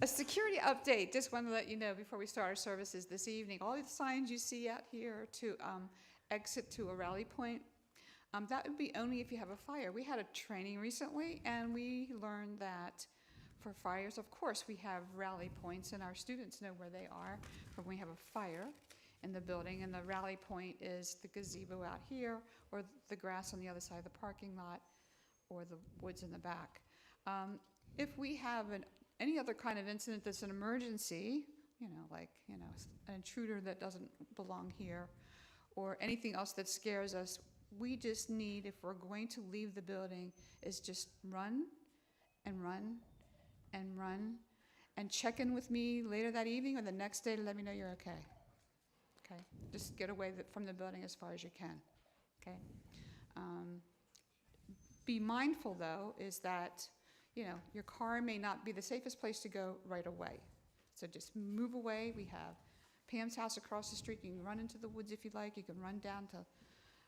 A security update. Just want to let you know before we start our services this evening, all the signs you see out here to exit to a rally point, that would be only if you have a fire. We had a training recently, and we learned that for fires, of course, we have rally points, and our students know where they are when we have a fire in the building. And the rally point is the gazebo out here, or the grass on the other side of the parking lot, or the woods in the back. If we have any other kind of incident that's an emergency, like an intruder that doesn't belong here, or anything else that scares us, we just need, if we're going to leave the building, is just run and run and run and check in with me later that evening or the next day to let me know you're okay. Okay? Just get away from the building as far as you can. Okay? Be mindful, though, is that, your car may not be the safest place to go right away. So just move away. We have Pam's house across the street. You can run into the woods if you like. You can run down to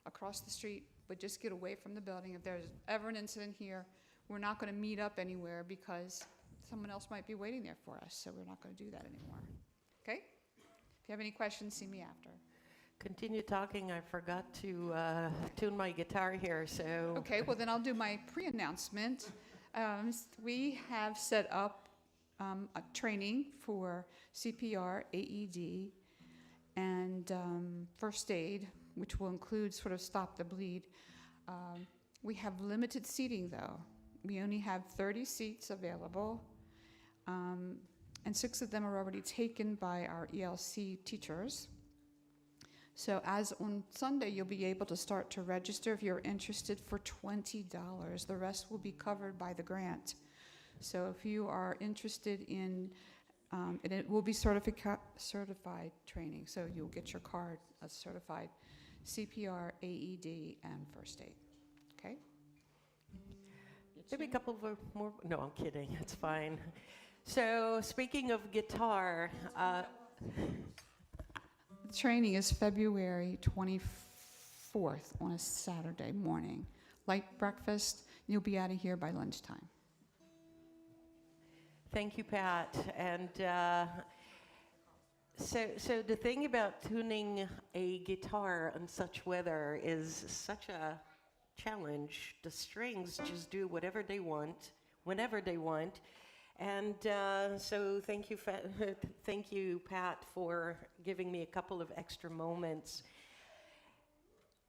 across the street, but just get away from the building. If there's ever an incident here, we're not going to meet up anywhere because someone else might be waiting there for us, so we're not going to do that anymore. Okay? If you have any questions, see me after. Continue talking. I forgot to tune my guitar here, so... Okay, well then I'll do my pre-announcement. We have set up a training for CPR, AED, and first aid, which will include sort of stop the bleed. We have limited seating, though. We only have 30 seats available, and 6 of them are already taken by our ELC teachers. So as on Sunday, you'll be able to start to register if you're interested for $20. The rest will be covered by the grant. So if you are interested in, and it will be certified training, so you'll get your card, a certified CPR, AED, and first aid. Okay? Maybe a couple of more. No, I'm kidding. It's fine. So speaking of guitar, the training is February 24th on a Saturday morning. Light breakfast. You'll be out of here by lunchtime. Thank you, Pat. And so the thing about tuning a guitar in such weather is such a challenge. The strings just do whatever they want, whenever they want. And so thank you, Pat, for giving me a couple of extra moments.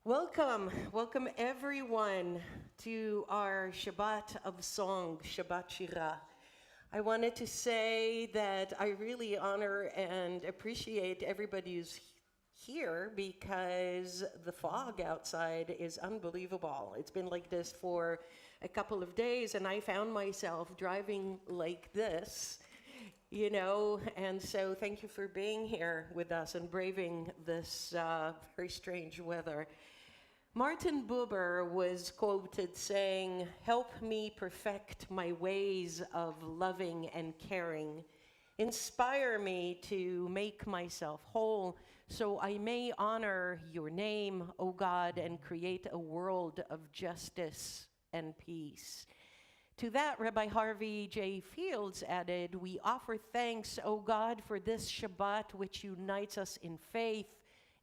Welcome everyone to our Shabbat of song, Shabbat Shira. I wanted to say that I really honor and appreciate everybody who's here because the fog outside is unbelievable. It's been like this for a couple of days, and I found myself driving like this, and so thank you for being here with us and braving this very strange weather. Martin Buber was quoted saying, "Help me perfect my ways of loving and caring. Inspire me to make myself whole so I may honor your name, O God, and create a world of justice and peace." To that, Rabbi Harvey J. Fields added, "We offer thanks, O God, for this Shabbat which unites us in faith,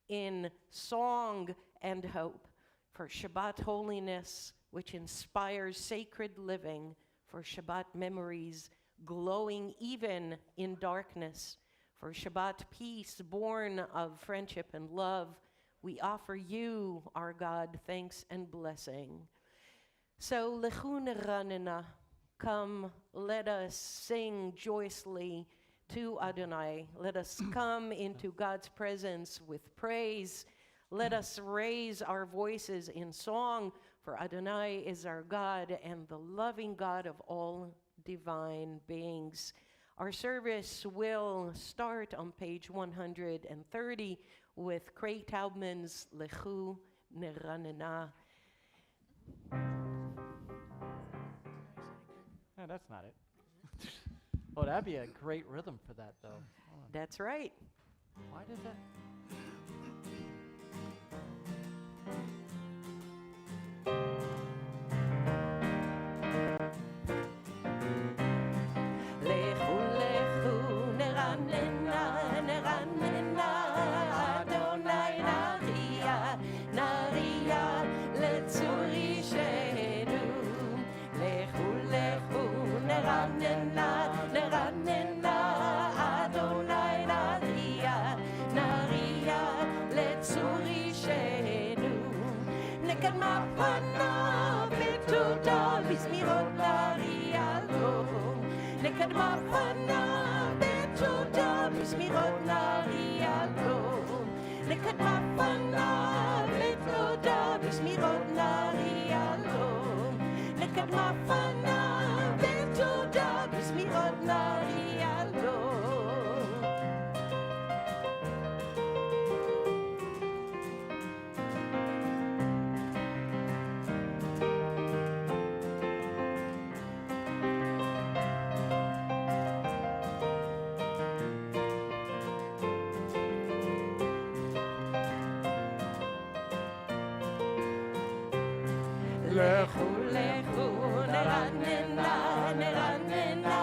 in song and hope, for Shabbat holiness which inspires sacred living, for Shabbat memories glowing even in darkness, for Shabbat peace born of friendship and love. We offer you, our God, thanks and blessing." So, Lechu Neranena, come, let us sing joyously to Adonai. Let us come into God's presence with praise. Let us raise our voices in song, for Adonai is our God and the loving God of all divine beings. Our service will start on page 130 with Craig Taubman's Lechu Neranena. No, that's not it. Oh, that'd be a great rhythm for that, though. That's right. Why does that? Lechu מפניו ותודה בסמיכות נריע לו. לכו לכו נרננה נרננה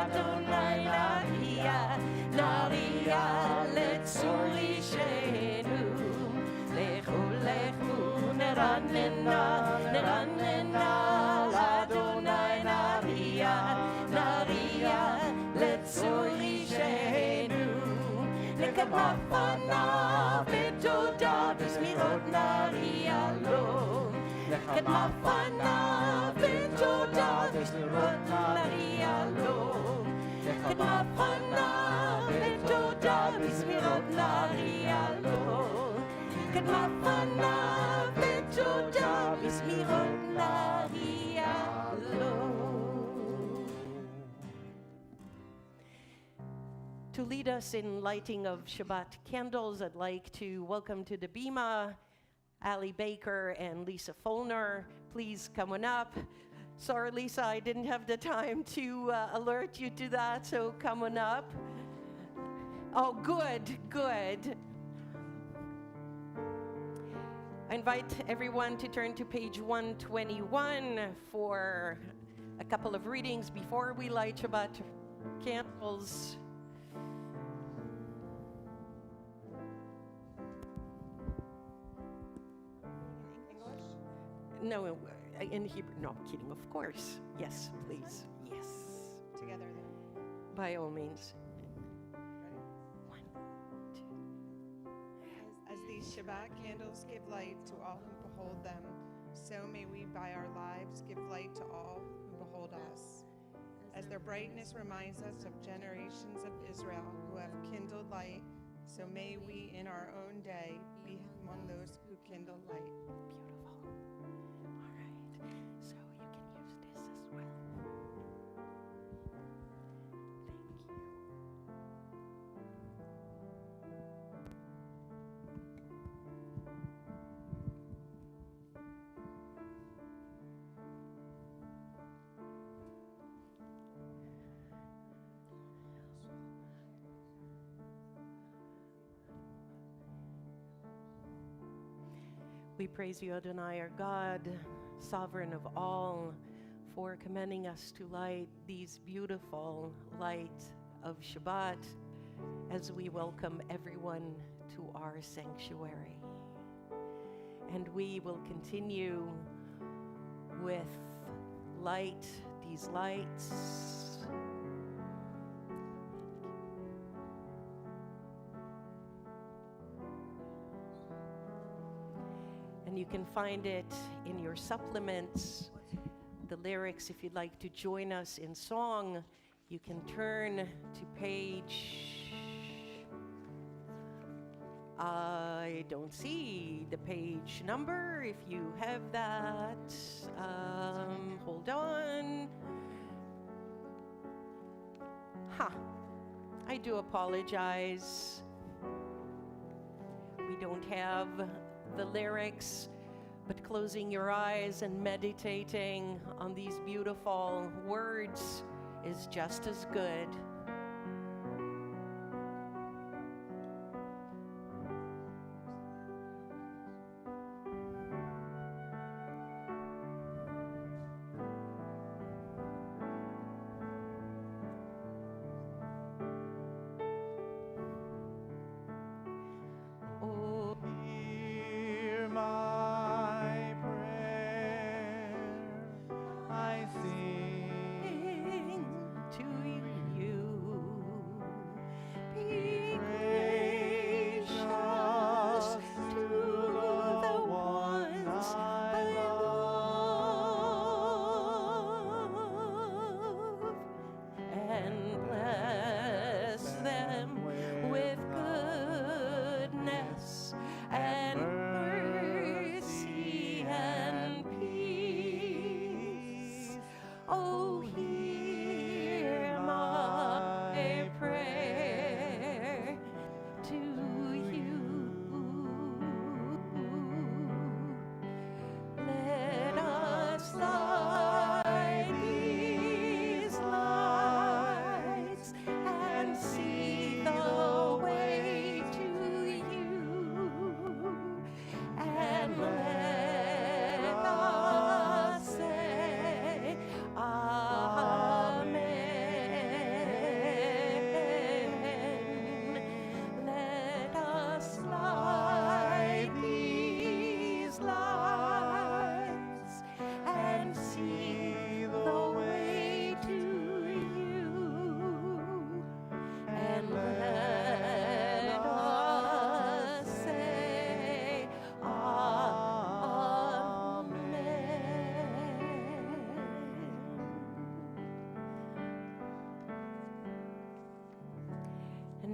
אדוני נריע נריע לצור אישנו. לכו לכו נרננה נרננה אדוני נריע נריע לצור אישנו. לקדמה פניו ותודה בסמיכות נריע לו. קדמה פניו ותודה בסמיכות נריע לו. קדמה פניו ותודה בסמיכות נריע לו. קדמה פניו ותודה בסמיכות נריע לו. To lead us in lighting of Shabbat candles, I'd like to welcome to the Bima Ali Baker and Lisa Folner. Please come on up. Sorry, Lisa, I didn't have the time to alert you to that, so come on up. Oh, good, good. I invite everyone to turn to page 121 for a couple of readings before we light Shabbat candles. No, in Hebrew. No, I'm kidding, of course. Yes, please. Yes. Together then. By all means. Ready? 1, 2. As these Shabbat candles give light to all who behold them, so may we by our lives give light to all who behold us. As their brightness reminds us of generations of Israel who have kindled light, so may we in our own day be among those who kindle light. Beautiful. All right. So you can use this as well. Thank you. We praise you, Adonai, our God, sovereign of all, for commanding us to light these beautiful light of Shabbat as we welcome everyone to our sanctuary. And we will continue with light, these lights. And you can find it in your supplements, the lyrics. If you'd like to join us in song, you can turn to page, I don't see the page number. If you have that, hold on. I do apologize. We don't have the lyrics, but closing your eyes and meditating on these beautiful words is just as good.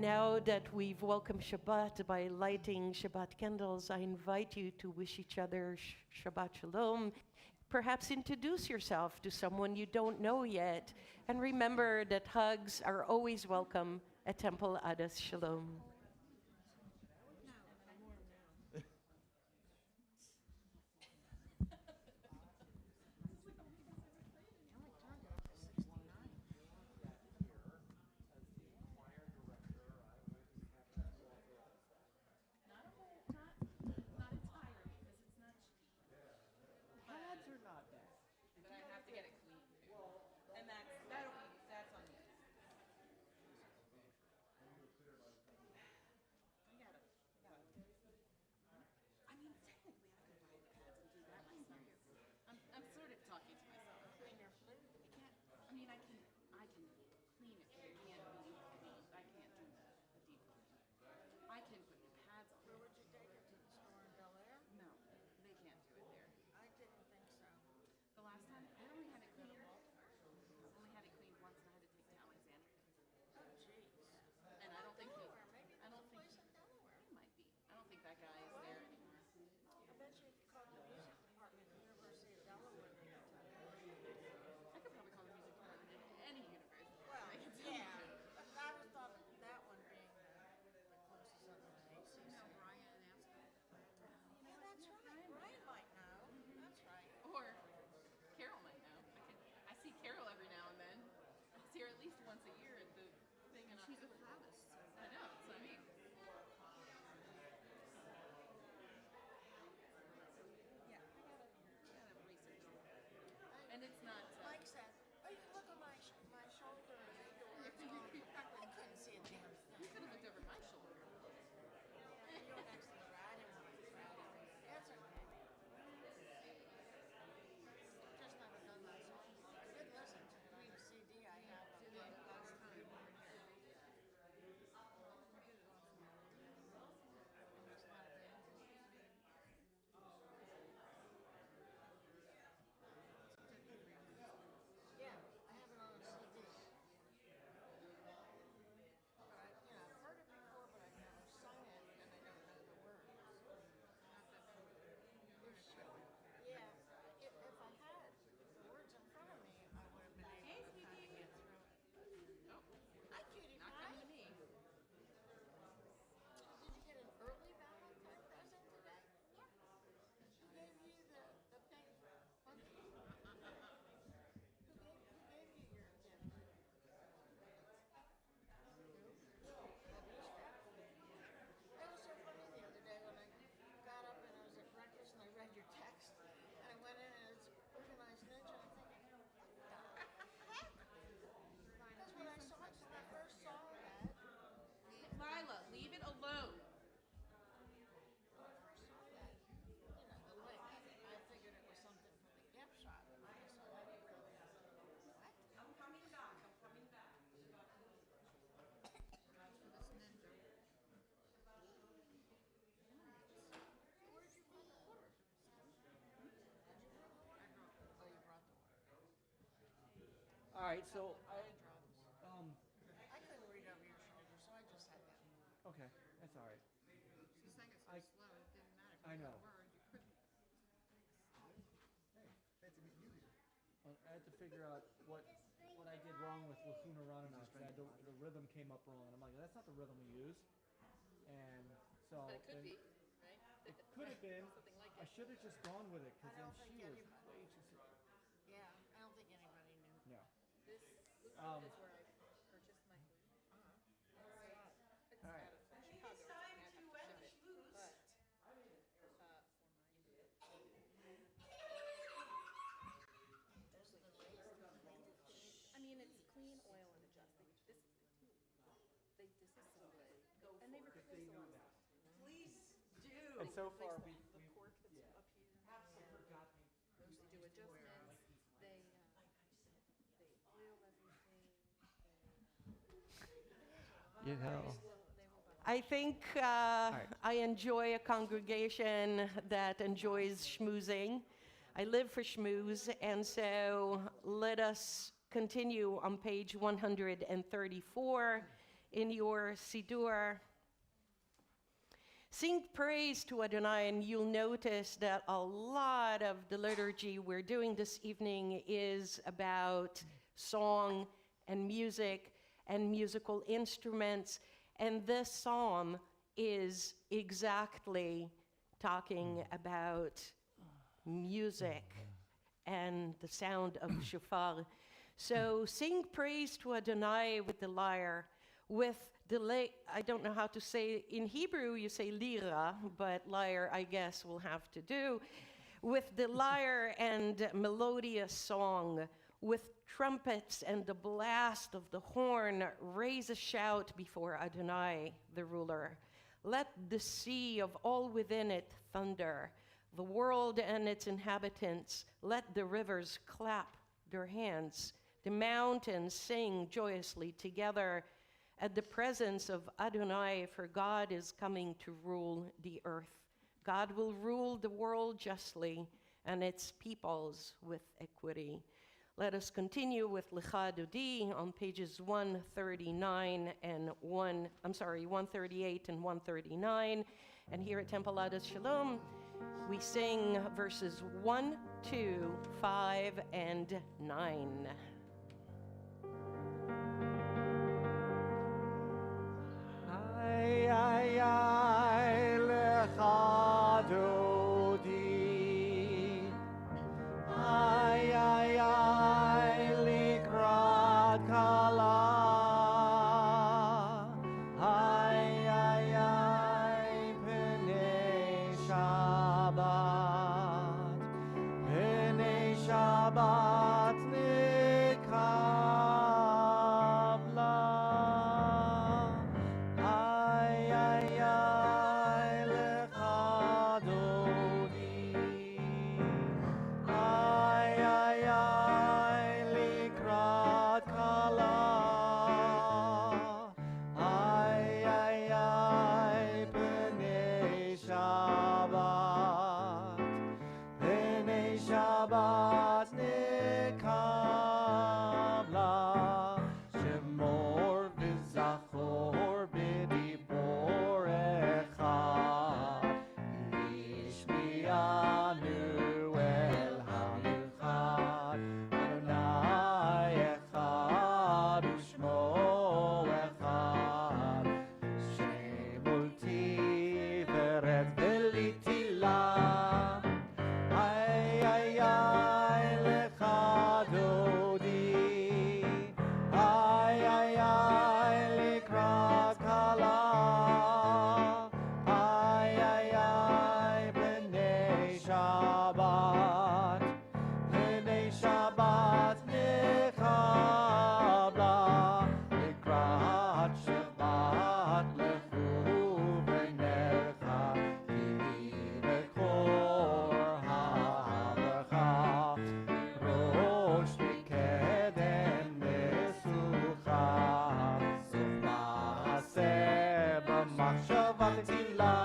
now that we've welcomed Shabbat by lighting Shabbat candles, I invite you to wish each other Shabbat Shalom. Perhaps introduce yourself to someone you don't know yet. And remember that hugs are always welcome at Temple Adas Shalom. Pads are not bad. But I have to get it clean. And that's on you. I mean, technically, I could buy pads and do that myself. I'm sort of talking to myself. Clean your flute? I can't. I mean, I can clean it, but it can't be cleaned. I can't do a deep clean. I can put the pads on. Where would you take it to the store in Delaware? No, they can't do it there. I didn't think so. The last time, I only had it cleaned. Only had it cleaned once, and I had to take it to Alexandria. Oh, jeez. And I don't think he. Delaware, maybe I there's don't a think place in Delaware. he might be. I don't think that guy is there anymore. I bet you if you called the music department at the University of Delaware, they could tell you. I could probably call the music department at any university. Well, They could tell me. yeah, but I would thought that one being the closest other than ACC. No, Brian Amstel. Yeah, that's right. Brian might know. That's right. Or Carol might know. I see Carol every now and then. I see her at least once a year at the thing in She's a Travis. I know, so I mean. Yeah, I gotta research. And it's not. Mike said, oh, you can look at my shoulder and they do it. I couldn't see a damn thing. You could have looked over my shoulder. Yeah, you don't actually ride him when I tried it. That's okay. Just never done that song. I did listen to it on a CD I have of the last time we were here. It's not a bad thing. Yeah, I have it on a CD. But I've heard it before, but I've never sung it, and I don't know the words. You should. Yeah, if I had the words in front of me, I would have been able to kind of get through it. Oh, Hi, cutie not pie. coming to me. Did you get an early Valentine present today? Yeah. Who gave you the pink monkey? Who gave you your gift? Who? It was so funny the other day when I got up and I was at breakfast and I read your text and I went in and it's organized ninja and I'm thinking, what the heck? Because when I first saw that, Lila, leave it alone. when I first saw that, the link, I figured it was something for the gift shop. And I saw that and really, what? I'm coming back. Where did you bring the order? Did you bring the order? Oh, you brought the order. All right, so I couldn't read over your shoulder, so I just had that. okay, that's all right. She sang it so I- slow, it didn't matter. I know. Word, you couldn't. Well, I had to figure out what I did wrong with Lacuna Ranana, because the rhythm came up wrong, and I'm like, that's not the rhythm we use. And so But it could then be, right? it could have been. Something like I it. should have just gone with it, because I then don't she think was anybody- way too slow. Yeah, I don't think anybody knew. No. This Um, is where I purchased my food. It's All right. out of Chicago. It's time to ship it, but for mine. I mean, it's clean oil and adjust. They disassemble it, and they replace a lot of stuff. And so far, The we cork that's yeah. up here. forgot. They do adjustments. They oil everything. You know. They will I think I enjoy a congregation that enjoys schmoozing. I live for schmooze, and so let us continue on page 134 in your Siddur. Sing praise to Adonai, and you'll notice that a lot of the liturgy we're doing this evening is about song and music and musical instruments. And this psalm is exactly talking about music and the sound of shofar. So sing praise to Adonai with the lyre, with the I don't know how to say, in Hebrew you say lira, but lyre I guess we'll have to do. With the lyre and melodious song, with trumpets and the blast of the horn, raise a shout before Adonai, the ruler. Let the sea of all within it thunder, the world and its inhabitants. Let the rivers clap their hands, the mountains sing joyously together at the presence of Adonai, for God is coming to rule the earth. God will rule the world justly and its peoples with equity. Let us continue with Lecha Dodi on pages 138 and 139. And here at Temple Adas Shalom, we sing verses 1, 2, 5, and 9. Ay, ay, ay, lecha dodi. Ay, ay, ay, likrat kala. Ay, ay, ay, penei Shabbat. Penei Shabbat nikabla. Ay, ay, ay, lecha dodi. Ay, ay, ay, likrat kala. Ay, ay, ay, penei Shabbat. Penei Shabbat nikabla. Shemor v'zachor b'dibor echad. Ishmianu el hamichad. Adonai echad u'shmo echad. Shemol tiferet v'litila. Ay, ay, ay, lecha dodi. Ay, ay, ay, likrat kala. Ay, ay, ay, penei Shabbat. Penei Shabbat nikabla. Likrat Shabbat lechu v'necha. Ki bekor ha'abracha. Rosh mikeden mesucha. Sof ma'aseh b'machshava tefila.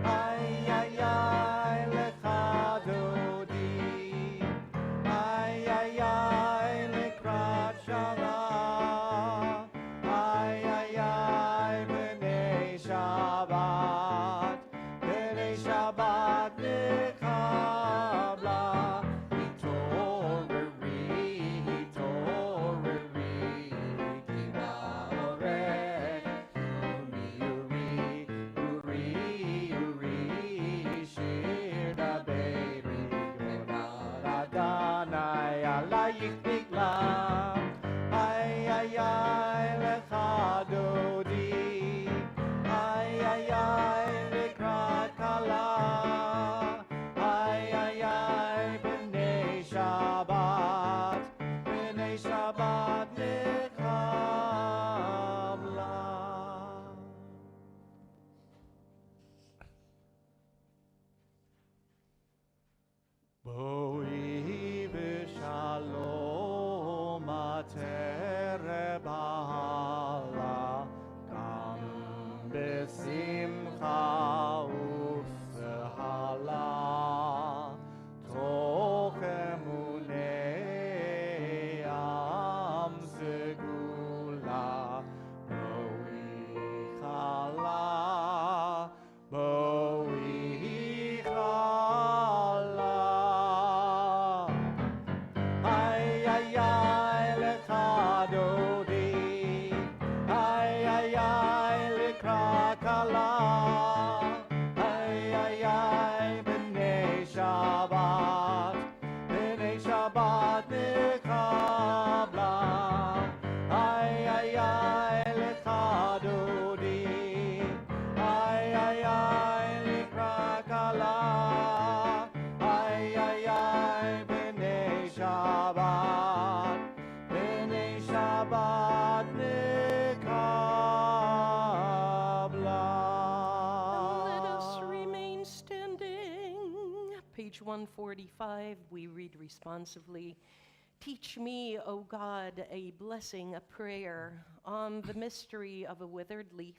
Ay, ay, ay, lecha dodi. Ay, ay, ay, likrat Shalom. Ay, ay, ay, penei Shabbat. Penei Shabbat nikabla. Hitoreri, ki ba'orech. Uri, shir daberi. V'nad Adonai alayich nigla. Ay, ay, ay, lecha dodi. Ay, ay, ay, likrat kala. Ay, ay, ay, penei Shabbat. Penei Shabbat nikabla. Boi b'shalom atere b'hala, gam b'simcha uf'hala, toch emunah Shabbat, B'nei Shabbat Mekabla. Let us remain standing. Page 145, we read responsively. Teach me, O God, a blessing, a prayer, on the mystery of a withered leaf,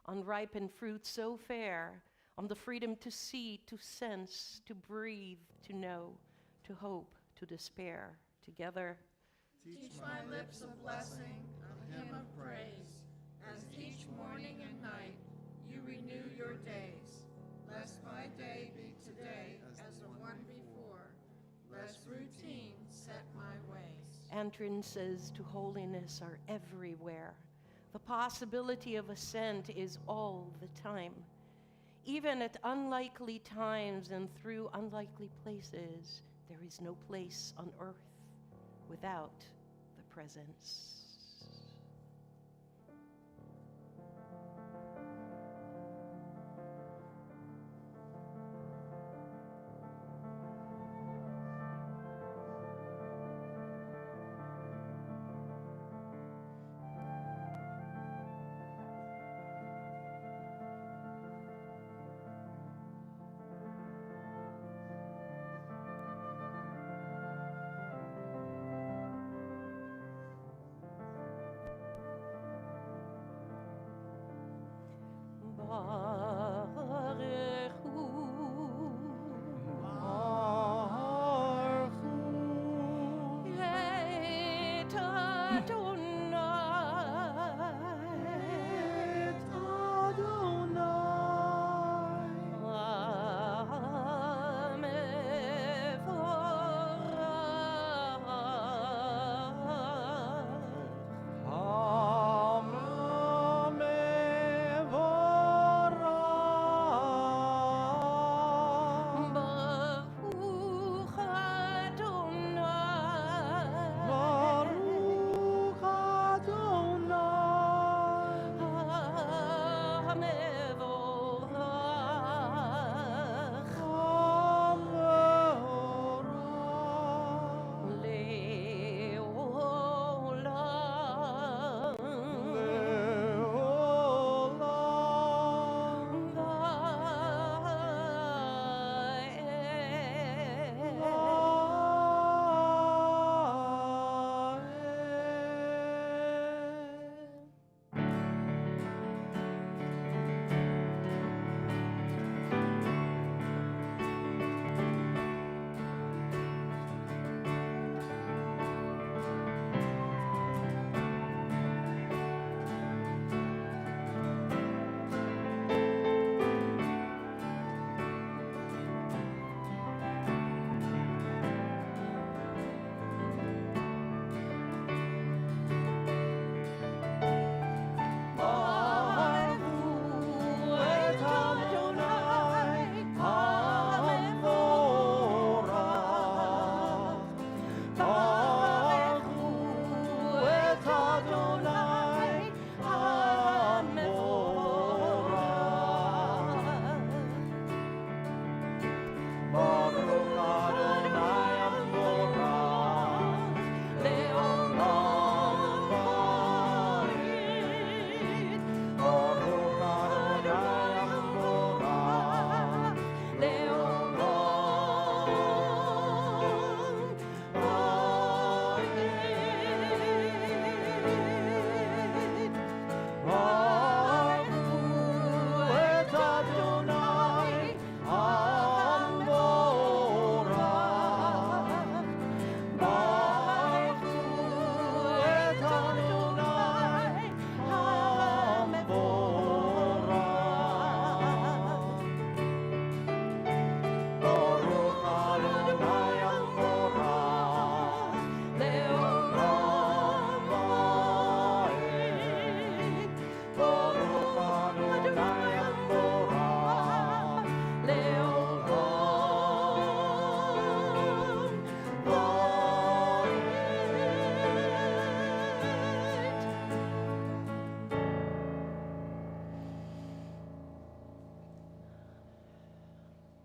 on ripened fruit so fair, on the freedom to see, to sense, to breathe, to know, to hope, to despair. Together. Teach my lips a blessing, a hymn of praise, as each morning and night you renew your days. Lest my day be today as the one before, lest routine set my ways. Entrances to holiness are everywhere. The possibility of ascent is all the time. Even at unlikely times and through unlikely places, there is no place on earth without the presence.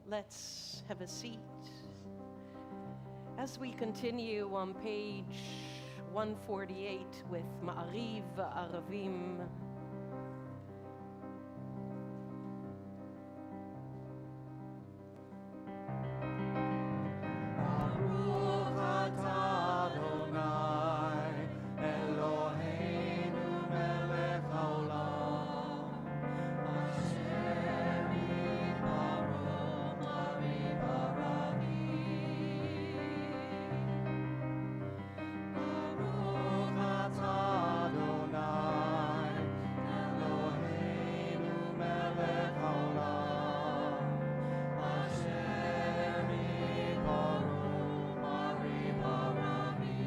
Let's have a seat. As we continue on page 148 with Ma'ariv Aravim, Baruch atah Adonai, Eloheinu melech haolam, asher yibaru Ma'ariv Aravim. Baruch atah Adonai, Eloheinu melech haolam, asher yibaru Ma'ariv Aravim.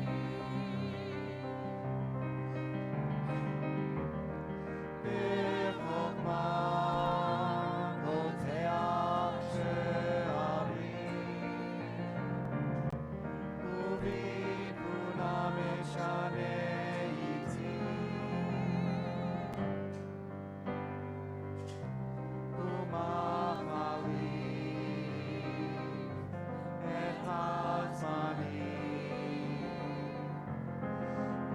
בחוכמה פותח שערים, ובתבונה משנה עתים, ומחליף את הזמנים,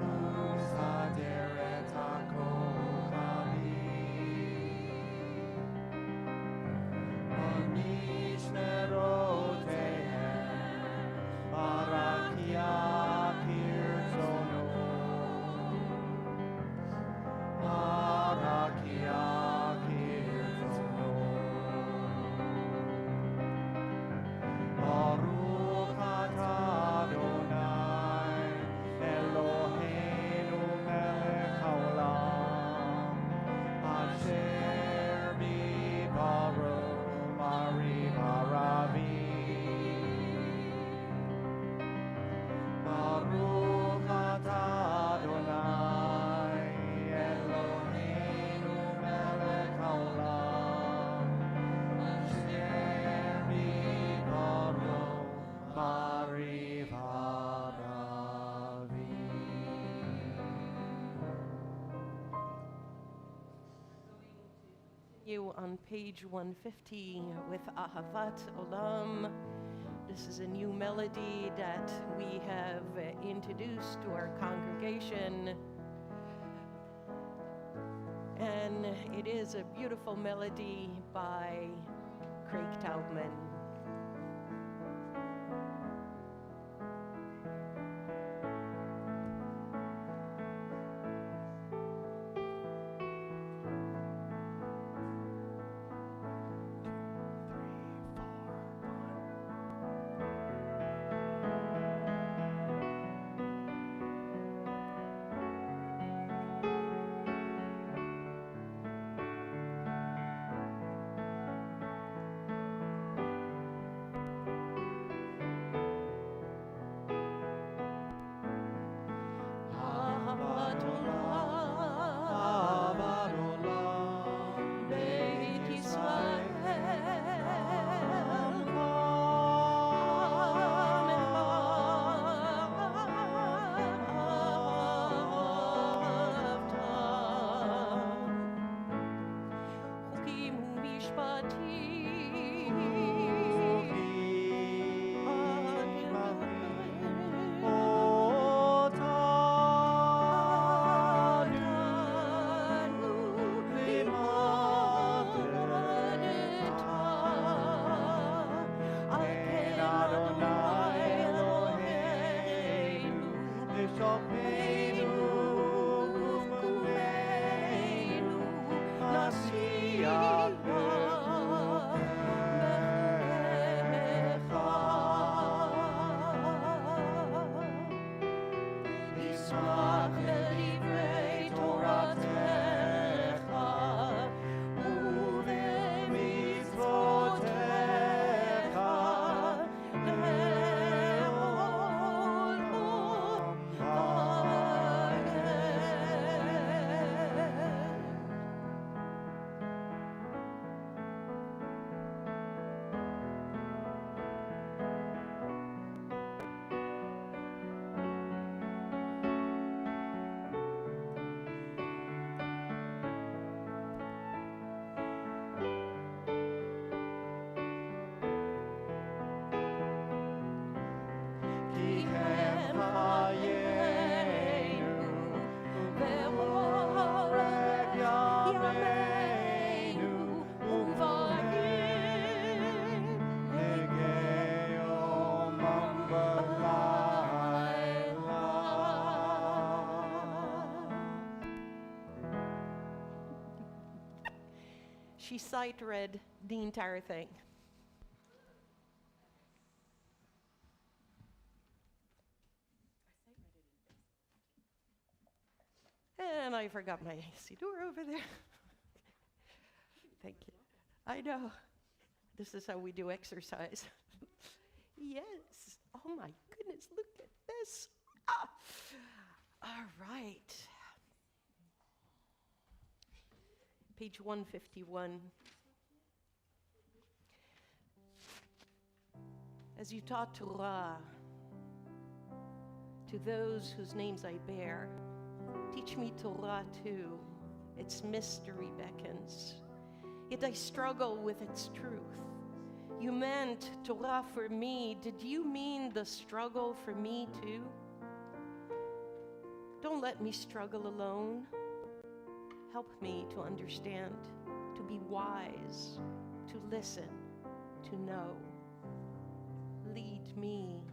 ומסדר את הכוכבים, במשמרותיהם ברק יכיר צאנו, ברק יכיר צאנו. ברוך אתה אדוני, אלוהינו מלך העולם, אשר ביברו Ma'ariv Aravim. Baruch atah Adonai, Eloheinu melech haolam, asher bibaru Ma'ariv Aravim. you on page 150 with Ahavat Olam. This is a new melody that we have introduced to our congregation. And it is a beautiful melody by Craig Taubman. She sight read the entire thing. And I forgot my Siddur over there. Thank you. I know. This is how we do exercise. Yes. Oh my goodness, look at this. Ah. All right. Page 151. As you taught Torah to those whose names I bear, teach me Torah too. Its mystery beckons, yet I struggle with its truth. You meant Torah for me. Did you mean the struggle for me too? Don't let me struggle alone. Help me to understand, to be wise, to listen, to know. Lead me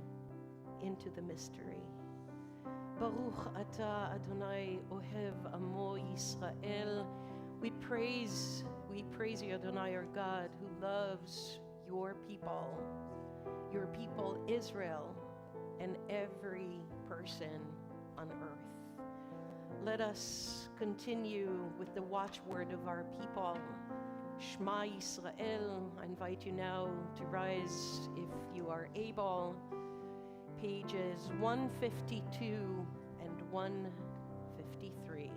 into the mystery. Baruch Ata Adonai Ohev Amo Yisrael. We praise you, Adonai, our God, who loves your people Israel, and every person on earth. Let us continue with the watchword of our people, Shema Yisrael. I invite you now to rise if you are able. Pages 152 and 153.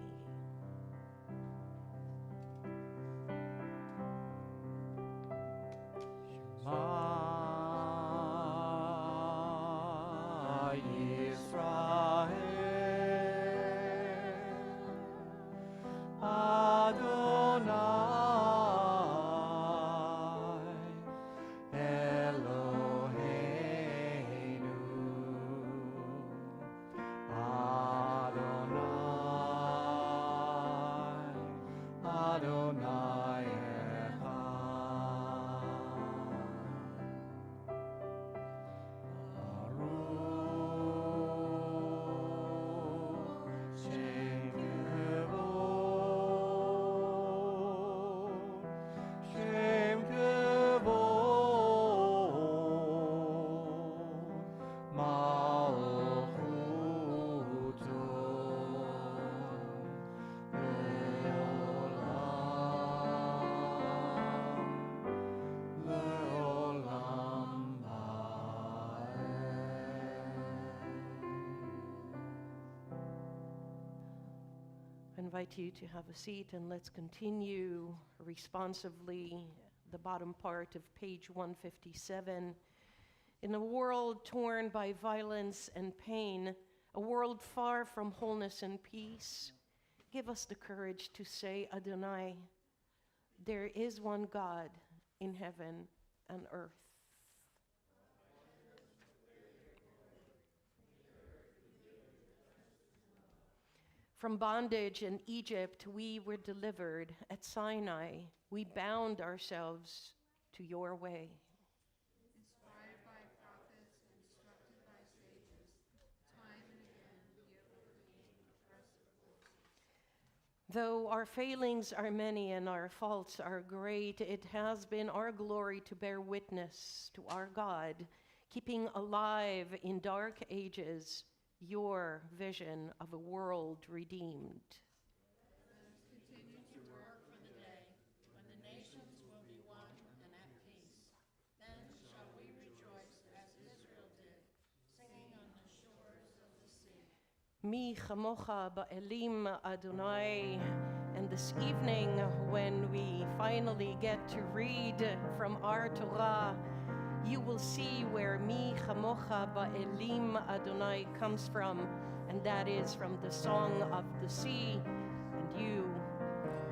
Yisrael, Adonai, Eloheinu, Adonai, Adonai I invite you to have a seat, and let's continue responsively the bottom part of page 157. In a world torn by violence and pain, a world far from wholeness and peace, give us the courage to say, Adonai, there is one God in heaven and earth. From bondage in Egypt, we were delivered. At Sinai, we bound ourselves to your way. Inspired by prophets, instructed by sages, time and again you overcame our circumstances. Though our failings are many and our faults are great, it has been our glory to bear witness to our God, keeping alive in dark ages your vision of a world redeemed. Let us continue to work for the day when the nations will be one and at peace. Then shall we rejoice as Israel did, singing on the shores of the sea. Mi chamocha ba'elim Adonai. And this evening, when we finally get to read from our Torah, you will see where Mi chamocha ba'elim Adonai comes from, and that is from the Song of the Sea, and you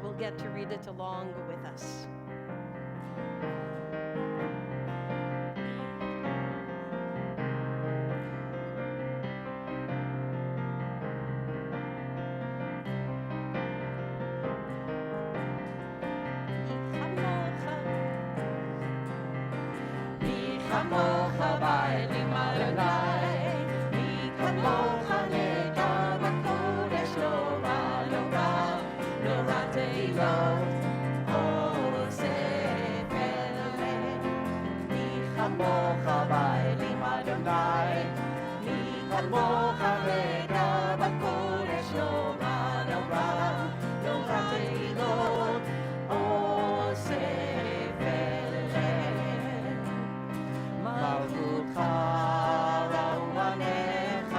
will get to read it along with us. Kamocha ba'elim Adonai, mi kamocha nedar b'kodesh, nora nora, nora teilot, כמוך נהדר בקודש נורא נורא נורא תהילות עושה פלא מלכותך רעואניך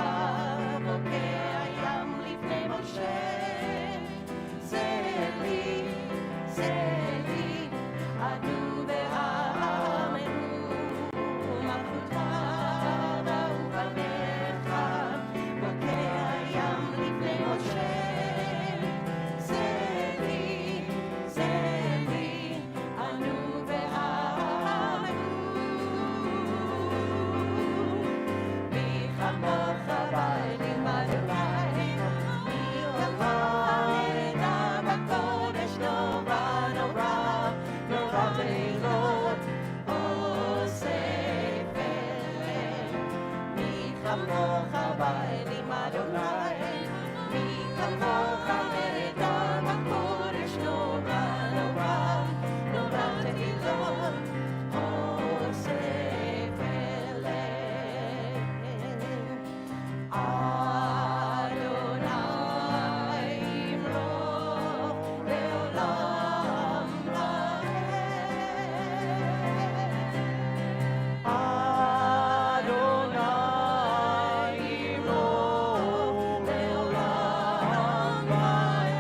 בוקע ים לפני משה זה לי ענו ואמנו מלכותך רעואניך בוקע ים לפני משה זה לי ענו ואמנו מי כמוך באלים אדוני מי כמוך נהדר בקודש נורא נורא נורא תהילות עושה פלא מי כמוך באלים אדוני מי כמוך נהדר בקודש נורא נורא נורא תהילות עושה פלא אדוני ימלוך לעולם ועד אדוני ימלוך לעולם ועד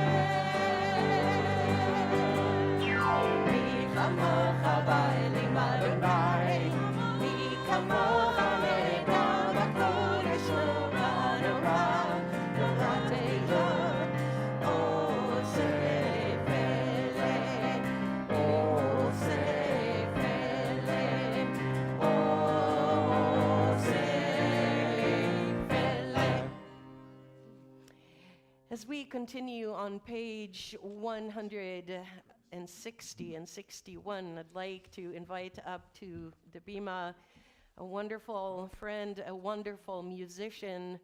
מי כמוך באלים אדוני מי כמוך נהדר בקודש נורא נורא נורא תהילות עושה פלא עושה פלא. As we continue on page 160 and 61, I'd like to invite up to the bima a wonderful friend, a wonderful musician,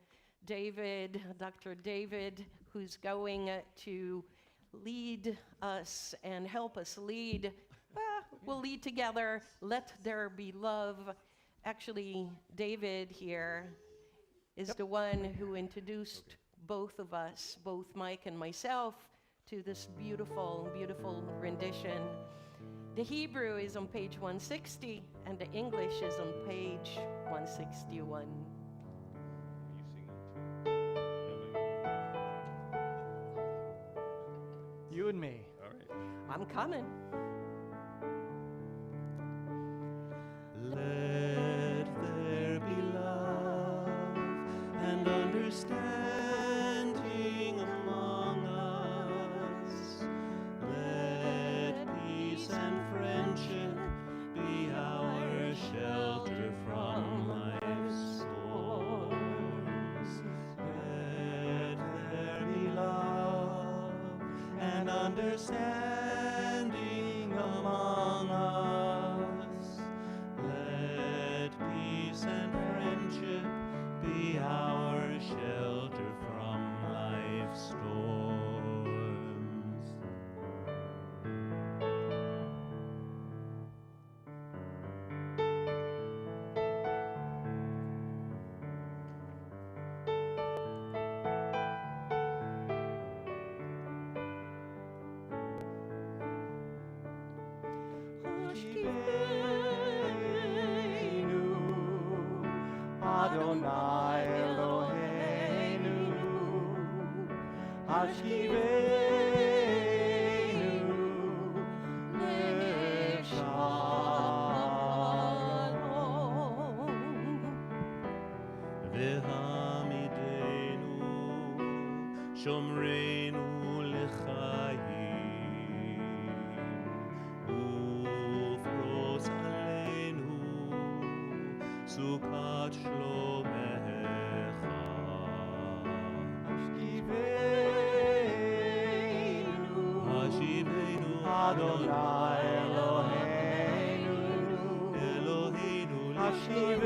Dr. David, who's going to lead us and help us lead. We'll lead together. Let there be love. Actually, David here is the one who introduced both of us, both Mike and myself, to this beautiful, beautiful rendition. The Hebrew is on page 160, and the English is on page 161. You and me. I'm coming. Let there be love and understanding among us. Let peace and friendship be our shelter from life's storms. Let there be love and understanding among us. Let peace and friendship be our shelter from life's storms. Adonai Eloheinu, Hashkiveinu Leshalom, V'hamidenu Shomreinu L'chaim, Ufros Aleinu Sukkot Shlomecha, Hashivenu Adonai Eloheinu, Hashivenu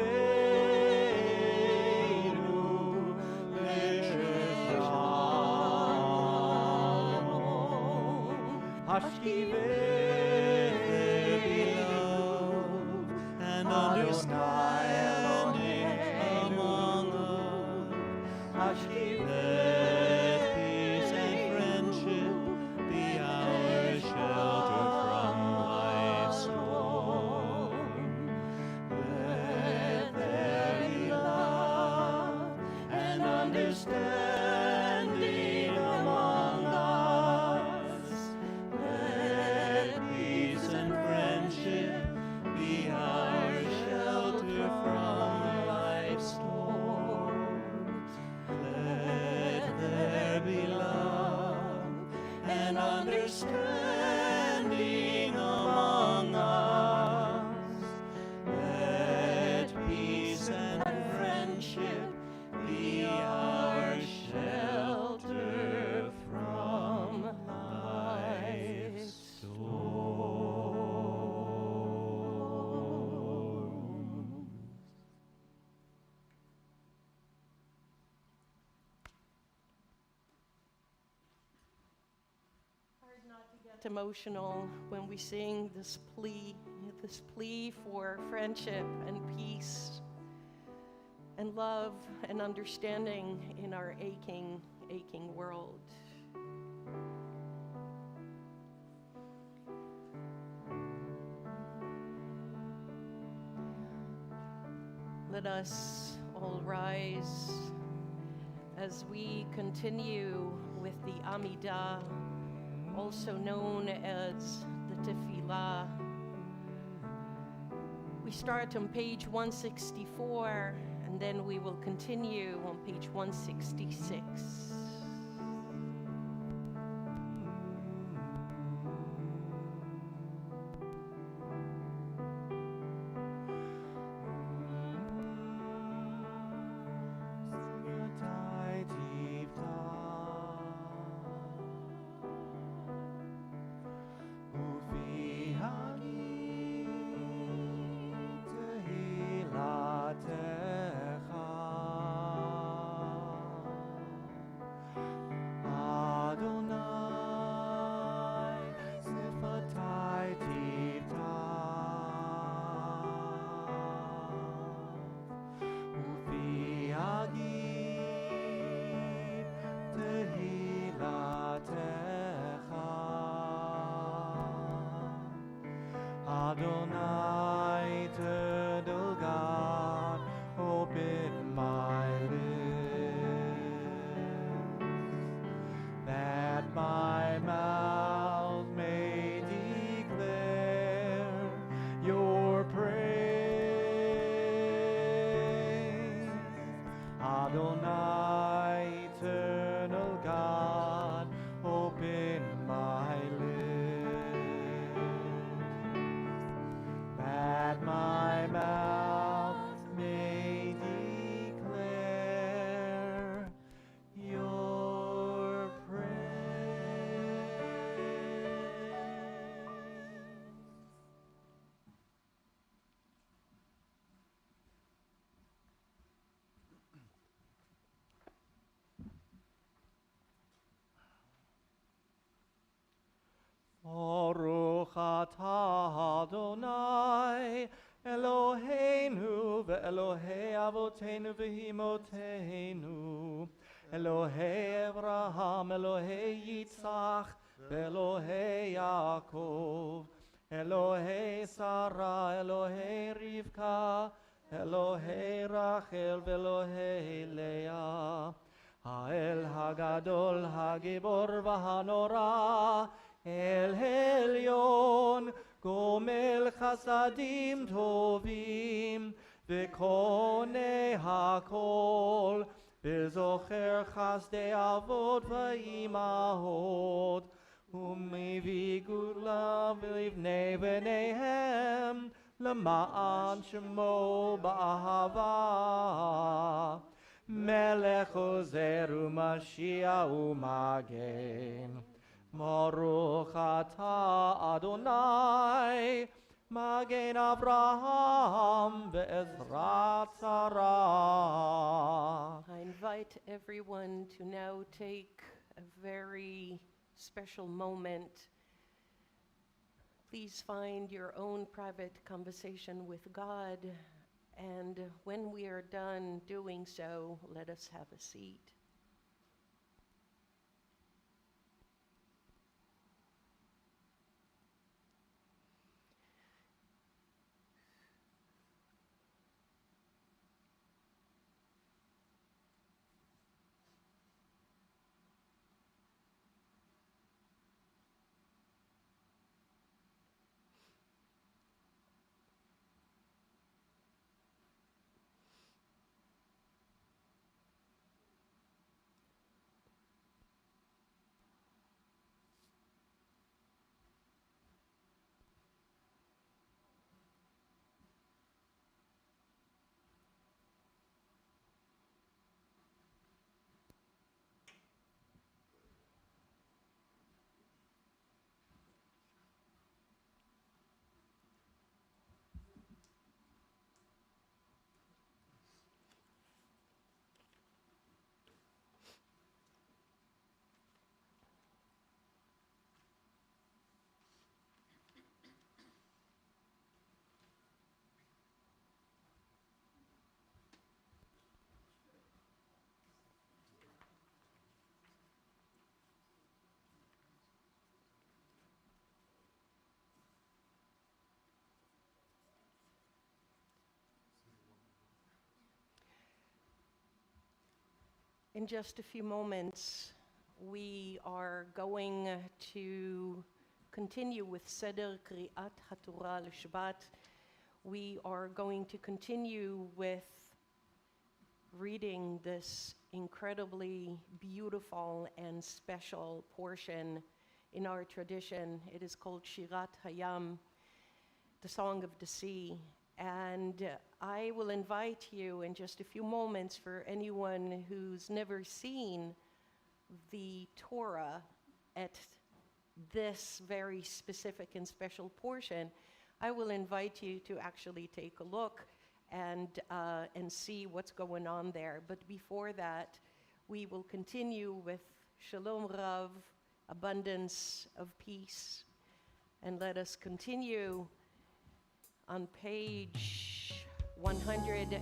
Leshalom, Hashivenu love and understanding among us. Let peace and friendship be our shelter from life's storm. Let there be love and understanding among us. Let peace and friendship be our shelter from life's storms. Let there be love and understanding among us. Let peace and friendship be our shelter from life's storms. Hard not to get emotional when we sing this plea for friendship and peace and love and understanding in our aching world. Let us all rise as we continue with the Amidah, also known as the Tefillah. We start on page 164, and then we will continue on page 166. Adonai, eternal God, open my lips, that my mouth may declare your praise. Adonai, eternal God, open my lips, that my mouth may declare your praise. Baruch atah Adonai Eloheinu ve'Elohei Avoteinu ve'Imotenu, Elohei Abraham, Elohei Yitzchak, ve'Elohei Yaakov, Elohei Sarah, Elohei Rivka, Elohei Rachel, ve'Elohei Leah, Ha'el Hagadol, Hagibor v'Hanora, El Elyon, Gomel Chasadim Tovim, V'Konei HaKol, V'Zocher Chasdei Avot V'Imahot, U'Mivi Gula V'Livnei B'neihem, L'ma'an Shemo Ba'ahava, Melech Ozer U'Mashiach U'Magen. Baruch atah Adonai, Magen Avraham ve'Ezrat Sarah. I invite everyone to now take a very special moment. Please find your own private conversation with God, and when we are done doing so, let us have a seat. In just a few moments, we are going to continue with Seder Kriat HaTorah Shabbat. We are going to continue with reading this incredibly beautiful and special portion in our tradition. It is called Shirat Hayam, the Song of the Sea. And I will invite you in just a few moments, for anyone who's never seen the Torah at this very specific and special portion, I will invite you to actually take a look and see what's going on there. But before that, we will continue with Shalom Rav, abundance of peace. And let us continue on page 178.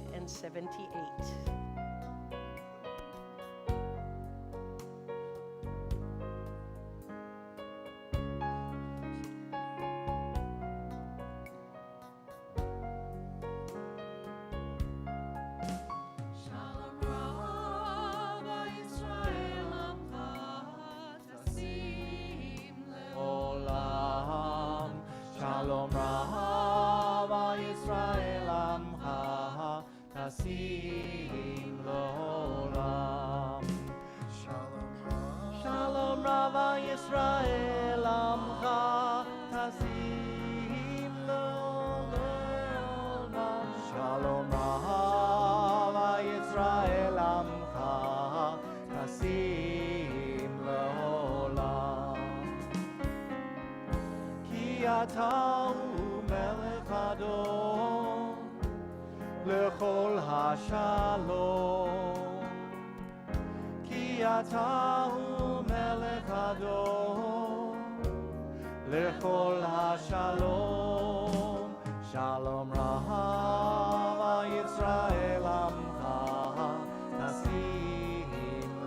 Shalom Rav Yisrael Amcha Tasim L'Olam. Shalom Rav Yisrael Amcha Tasim L'Olam. Shalom Rav Yisrael Amcha Tasim L'Olam. Ki Ata Melech Adon L'chol HaShalom. Ki Ata Melech Adon L'chol HaShalom. Shalom Rav Yisrael Amcha Tasim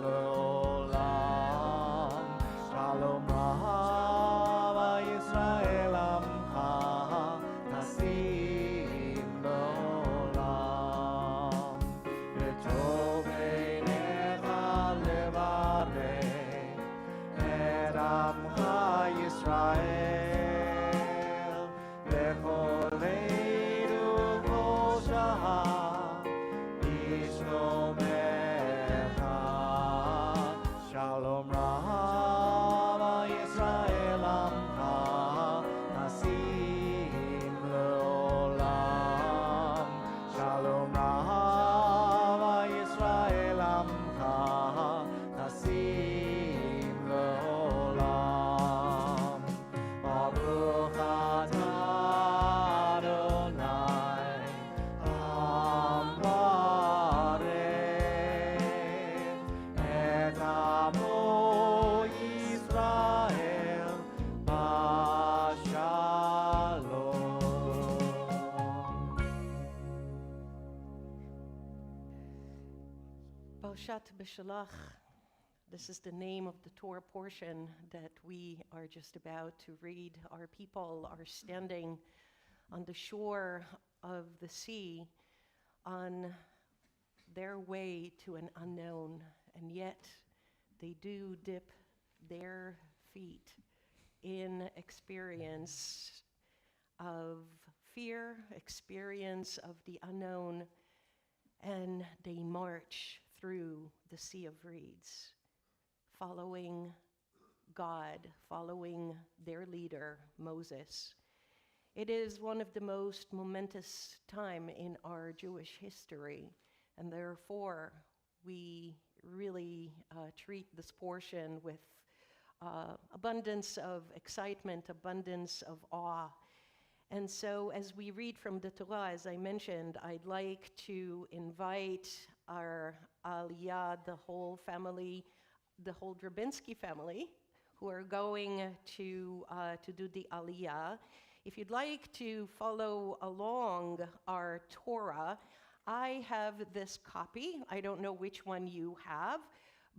L'Olam. Shalom Rav Yisrael Amcha Tasim L'Olam. V'tov einecha levarech et Amcha Yisrael v'chol eidu kol shaha yishlomecha. Shalom Rav Yisrael Amcha Tasim L'Olam. Shalom Rav Yisrael Amcha Tasim L'Olam. Baruch atah Adonai Am Barech et Amo Yisrael B'Shalom. Parshat B'Shalach. This is the name of the Torah portion that we are just about to read. Our people are standing on the shore of the sea on their way to an unknown, and yet they do dip their feet in experience of fear, experience of the unknown, and they march through the sea of reeds, following God, following their leader, Moses. It is one of the most momentous time in our Jewish history, and therefore we really treat this portion with abundance of excitement, abundance of awe. And so as we read from the Torah, as I mentioned, I'd like to invite our Aliyah, the whole family, the whole Drabinsky family, who are going to do the Aliyah. If you'd like to follow along our Torah, I have this copy. I don't know which one you have,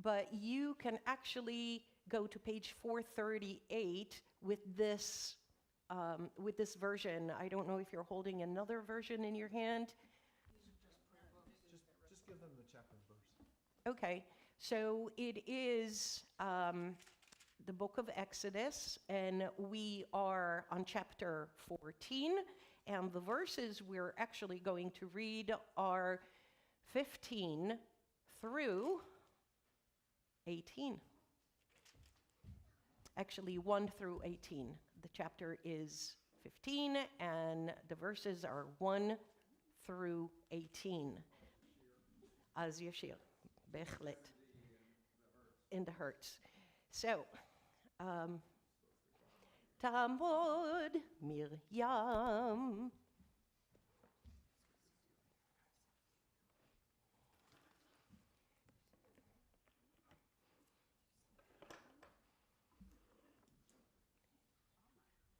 but you can actually go to page 438 with this version. I don't know if you're holding another version in your hand. Just give them the chapter and verse. Okay. So it is the book of Exodus, and we are on chapter 14, and the verses we're actually going to read are 15 through 18. Actually, 1 through 18. The chapter is 15, and the verses are 1 through 18. Az Yashir, Bechlet, in the Hertz. So, Tamod Miriam.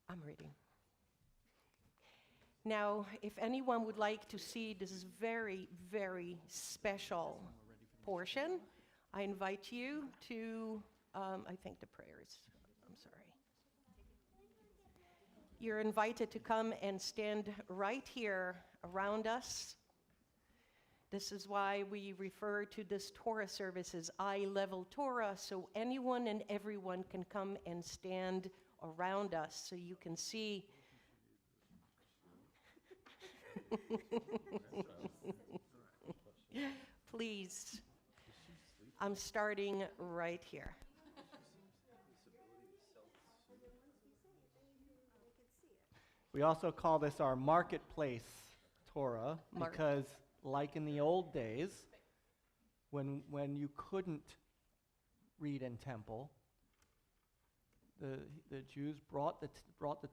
I'm reading. Now, if anyone would like to see this very, very special portion, I invite you to, I think the prayers, I'm sorry. You're invited to come and stand right here around us. This is why we refer to this Torah service as eye-level Torah, so anyone and everyone can come and stand around us so you can see. Please, I'm starting right here. We also call this our marketplace Torah because, like in the old days, when you couldn't read in temple, the Jews brought the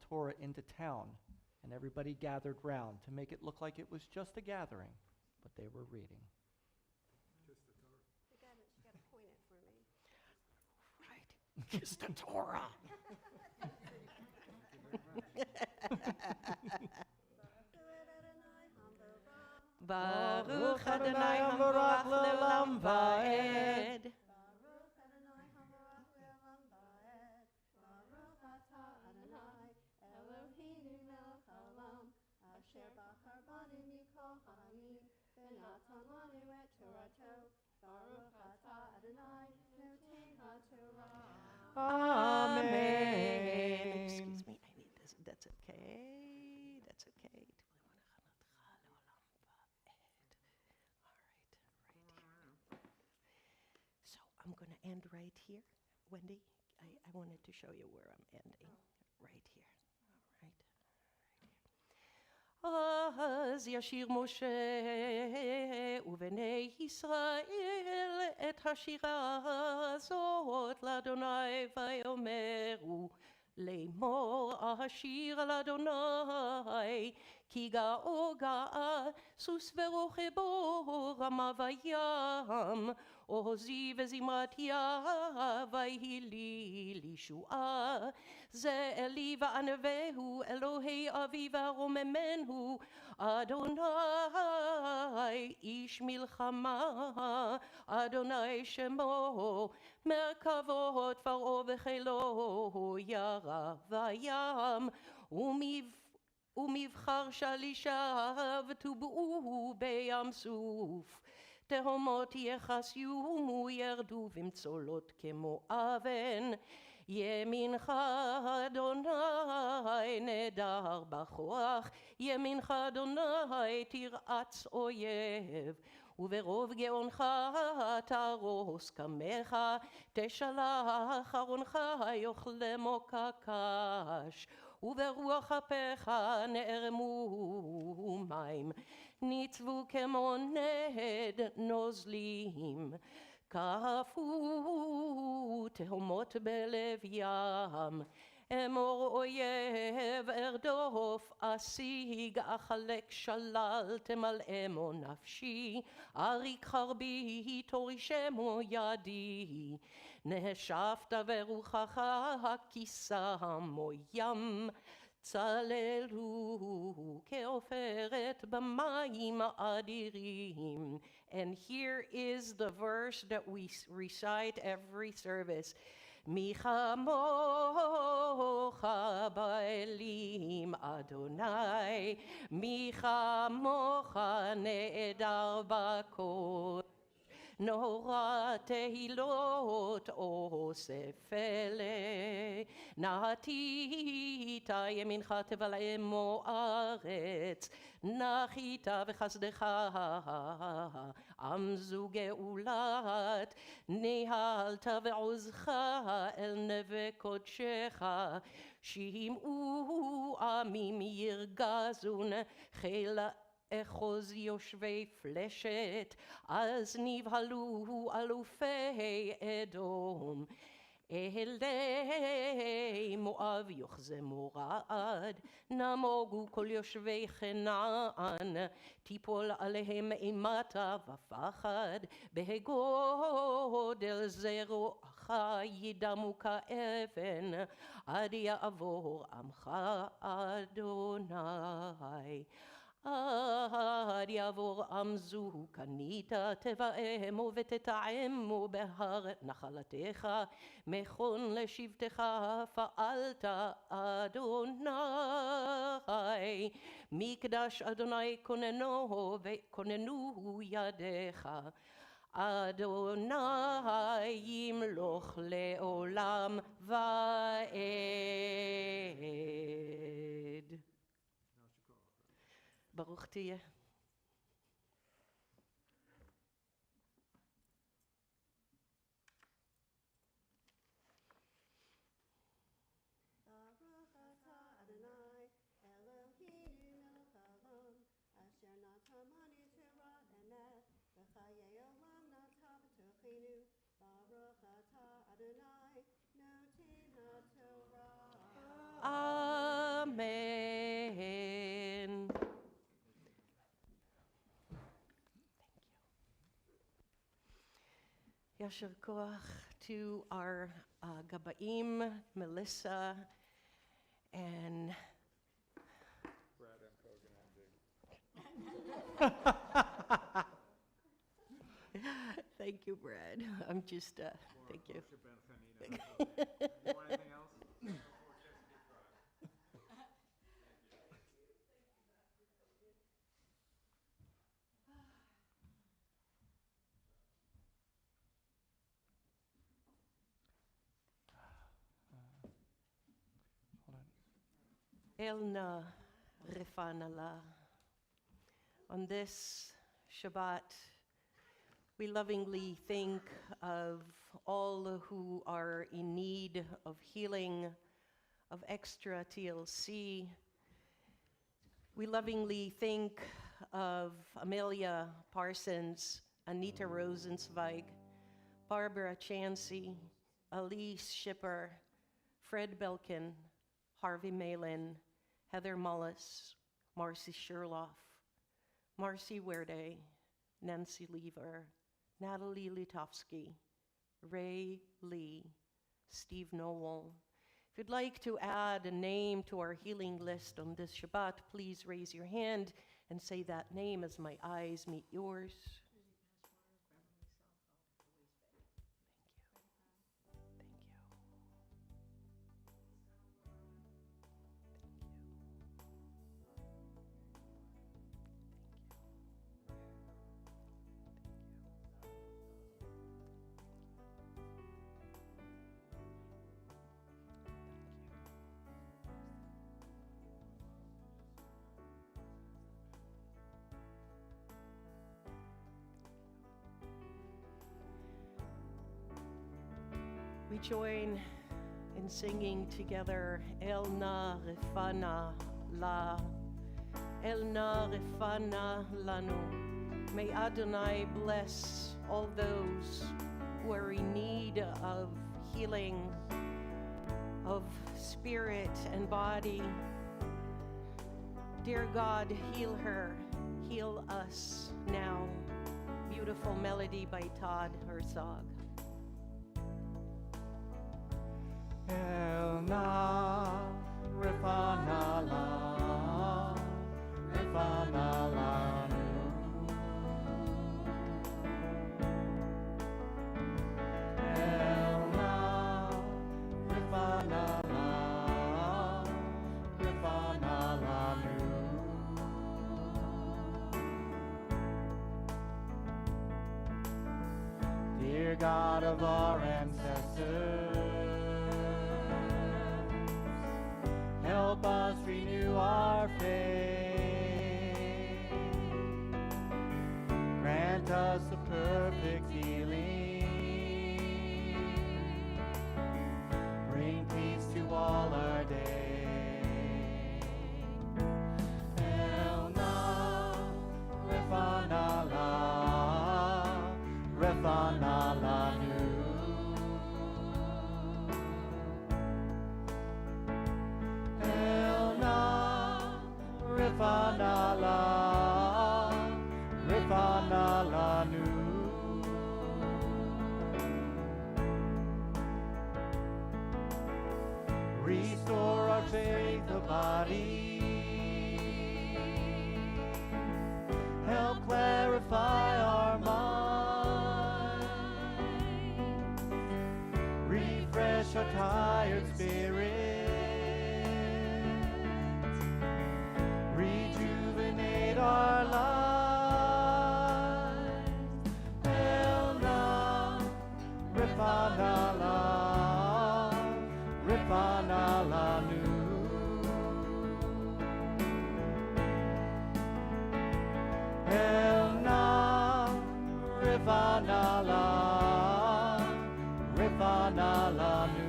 Torah into town, and everybody gathered round to make it look like it was just a gathering, but they were reading. You gotta point it for me. Right. Kiss the Torah. Baruch Adonai Hamorach le'olam va'ed. Baruch Adonai Habarach le'olam va'ed. Baruch atah Adonai Eloheinu melech haolam asher bachar banu mikol ha'amim v'natan lanu et Torato. Baruch atah Adonai noten ha'Torah. Amen. Excuse me, I need this. That's okay. That's okay. So I'm going to end right here. Wendy, I wanted to show you where I'm ending. Right here. All right. אז ישיר משה ובני ישראל את השירה הזאת לאדוני ויאמרו לאמור השיר על אדוני כי גאו גאה סוס ורוכבו רמה וים עוזי וזמרת יה ויהי לי לישועה זה אלי וענווהו אלוהי אבי ורוממנו אדוני איש מלחמה אדוני שמו מרכבות פרעה וחילו ירה וים ומבחר שלישיו טובעו בים סוף תהומות יחסיומו ירדו במצולות כמו אבן ימינך אדוני נדר בכוח ימינך אדוני תרעץ אויב וברוב גאונך תרוס קמך תשלח ארונך יאכלמו כקש וברוח אפיך נערמו מים ניצבו כמו נד נוזלים קפו תהומות בלב ים אמור אויב ארדוף אשיג אחלק שלל תמלאמו נפשי אריק חרבי תורישמו ידי נשפת ורוחך כיסמו ים צללו כעופרת במים אדירים. And here is the verse that we recite every service. מי כמוך באלים אדוני, מי כמוך נעדר בקודש, נורא תהילות אוסף אלה, נהתית ימינך תבלעמו ארץ, נחית וחסדך עמזו גאולת, ניהלת ועוזך אל נווה קודשך, שמעו עמים ירגזון, חיל אחוז יושבי פלשת, אז נבהלו אלופי אדום. אלי מואב יוחזמו רעד, נמוגו כל יושבי כנען, תיפול עליהם אימתה ופחד, בהגודל זרועך ידמו כאבן, עד יעבור עמך אדוני. עד יעבור עם זו קנית תבאמו ותטעמו בהר נחלתך, מכון לשבתך פעלת אדוני. מקדש אדוני כוננו ידיך, אדוני ימלוך לעולם ועד. ברוך תהיה. Baruch atah Adonai Eloheinu melech haolam, asher nata manu Torah emet, v'chayei olam nata b'tochenu. Baruch atah Adonai noten haTorah. Amen. Yasher koach to our Gabaim, Melissa, and thank you, Brad. I'm just, thank you. Elna Refanala. On this Shabbat, we lovingly think of all who are in need of healing, of extra TLC. We lovingly think of Amelia Parsons, Anita Rosenzweig, Barbara Chansey, Elise Schipper, Fred Belkin, Harvey Malin, Heather Mullis, Marcy Sherloff, Marcy Werde, Nancy Lever, Natalie Litovsky, Ray Lee, Steve Nowell. If you'd like to add a name to our healing list on this Shabbat, please raise your hand and say that name as my eyes meet yours. We join in singing together, El Na Refana La, El Na Refana Lanu. May Adonai bless all those who are in need of healing, of spirit and body. Dear God, heal her, heal us now. Beautiful melody by Todd Herzog. El na refana la, refana la nu. El na refana la, refana la nu. God of our ancestors. Help us renew our faith. Grant us a perfect healing. Bring peace to all our days. Elna, Refanala, Refanala nu. Elna, Refanala, Refanala nu. Restore our faith of body. Help clarify our mind. Refresh our tired spirit. Rejuvenate our lives. Elna, Refanala, Refanala nu. Elna, Refanala, Refanala nu.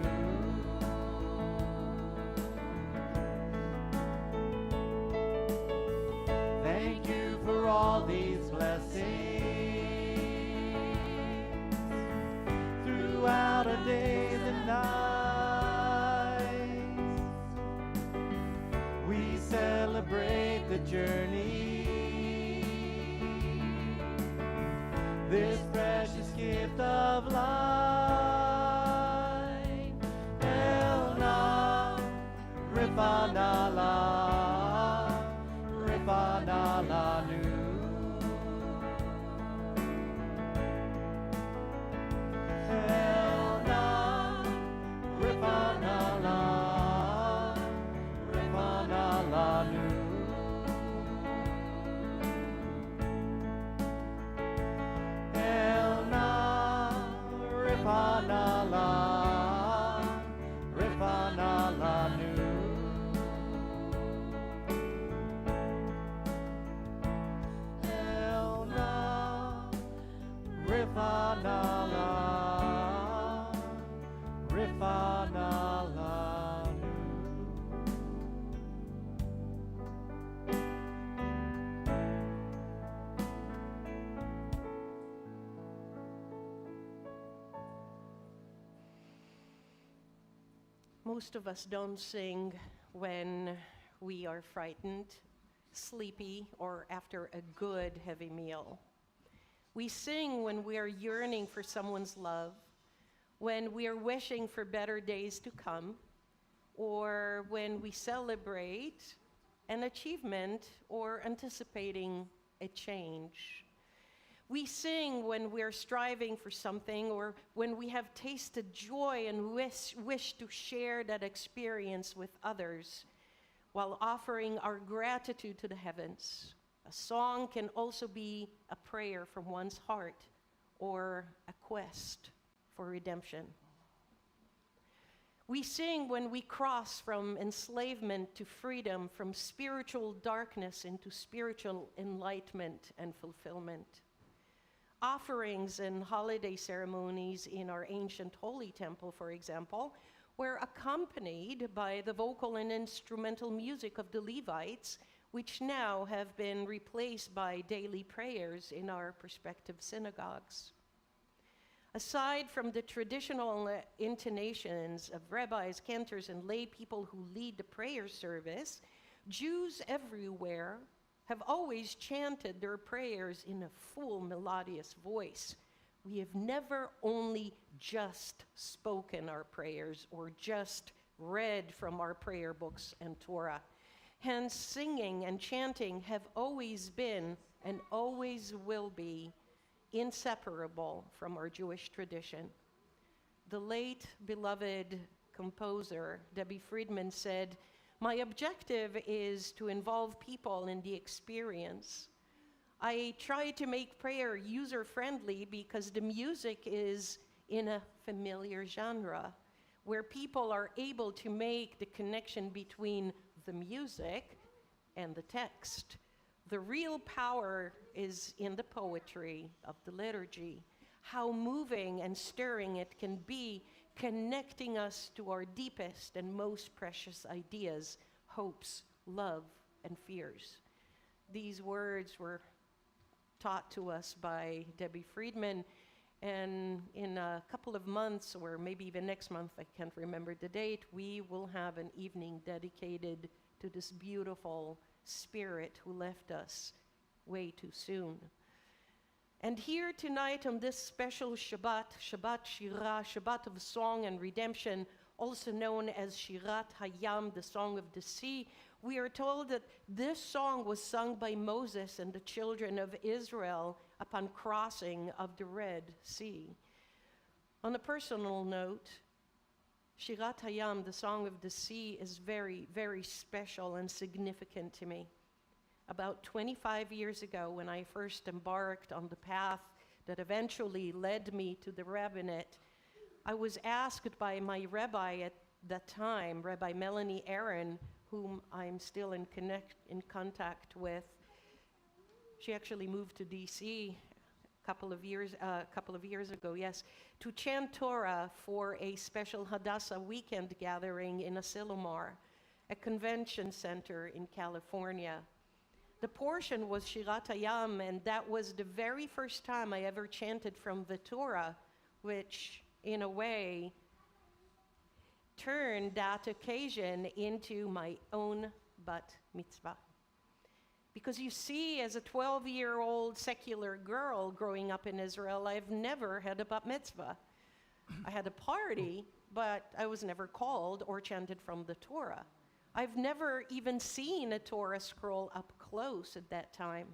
Thank you for all these blessings throughout our days and nights. We celebrate the journey, this precious gift of life. Elna, Refanala, Refanala nu. Elna, Refanala, Refanala nu. Elna, Refanala, Refanala nu. Elna, Refanala, Refanala nu. Most of us don't sing when we are frightened, sleepy, or after a good heavy meal. We sing when we are yearning for someone's love, when we are wishing for better days to come, or when we celebrate an achievement or anticipating a change. We sing when we're striving for something, or when we have tasted joy and wish to share that experience with others, while offering our gratitude to the heavens. A song can also be a prayer from one's heart, or a quest for redemption. We sing when we cross from enslavement to freedom, from spiritual darkness into spiritual enlightenment and fulfillment. Offerings and holiday ceremonies in our ancient holy temple, for example, were accompanied by the vocal and instrumental music of the Levites, which now have been replaced by daily prayers in our prospective synagogues. Aside from the traditional intonations of rabbis, cantors, and lay people who lead the prayer service, Jews everywhere have always chanted their prayers in a full melodious voice. We have never only just spoken our prayers or just read from our prayer books and Torah. Hence, singing and chanting have always been and always will be inseparable from our Jewish tradition. The late beloved composer, Debbie Friedman, said, "My objective is to involve people in the experience. I try to make prayer user-friendly because the music is in a familiar genre, where people are able to make the connection between the music and the text. The real power is in the poetry of the liturgy, how moving and stirring it can be, connecting us to our deepest and most precious ideas, hopes, love, and fears. These words were taught to us by Debbie Friedman, and in a couple of months, or maybe even next month, I can't remember the date, we will have an evening dedicated to this beautiful spirit who left us way too soon. And here tonight on this special Shabbat, Shabbat Shira, Shabbat of Song and Redemption, also known as Shirat Hayam, the Song of the Sea, we are told that this song was sung by Moses and the children of Israel upon crossing of the Red Sea. On a personal note, Shirat Hayam, the Song of the Sea, is very, very special and significant to me. About 25 years ago, when I first embarked on the path that eventually led me to the rabbinate, I was asked by my rabbi at that time, Rabbi Melanie Aaron, whom I'm still in contact with. She actually moved to D.C. a couple of years ago, yes, to chant Torah for a special Hadassah weekend gathering in Asilomar, a convention center in California. The portion was Shirat Hayam, and that was the very first time I ever chanted from the Torah, which, in a way, turned that occasion into my own bat mitzvah. Because you see, as a 12-year-old secular girl growing up in Israel, I've never had a bat mitzvah. I had a party, but I was never called or chanted from the Torah. I've never even seen a Torah scroll up close at that time.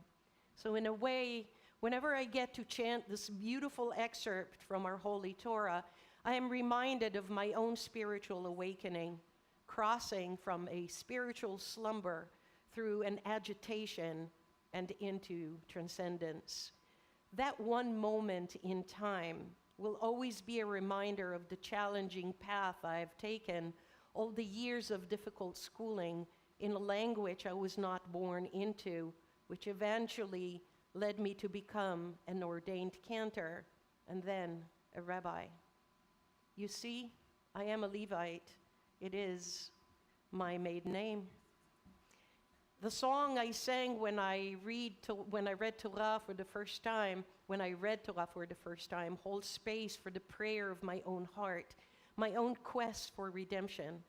So in a way, whenever I get to chant this beautiful excerpt from our Holy Torah, I am reminded of my own spiritual awakening, crossing from a spiritual slumber through an agitation and into transcendence. That one moment in time will always be a reminder of the challenging path I've taken, all the years of difficult schooling in a language I was not born into, which eventually led me to become an ordained cantor and then a rabbi. You see, I am a Levite. It is my maiden name. The song I sang when I read Torah for the first time, holds space for the prayer of my own heart, my own quest for redemption.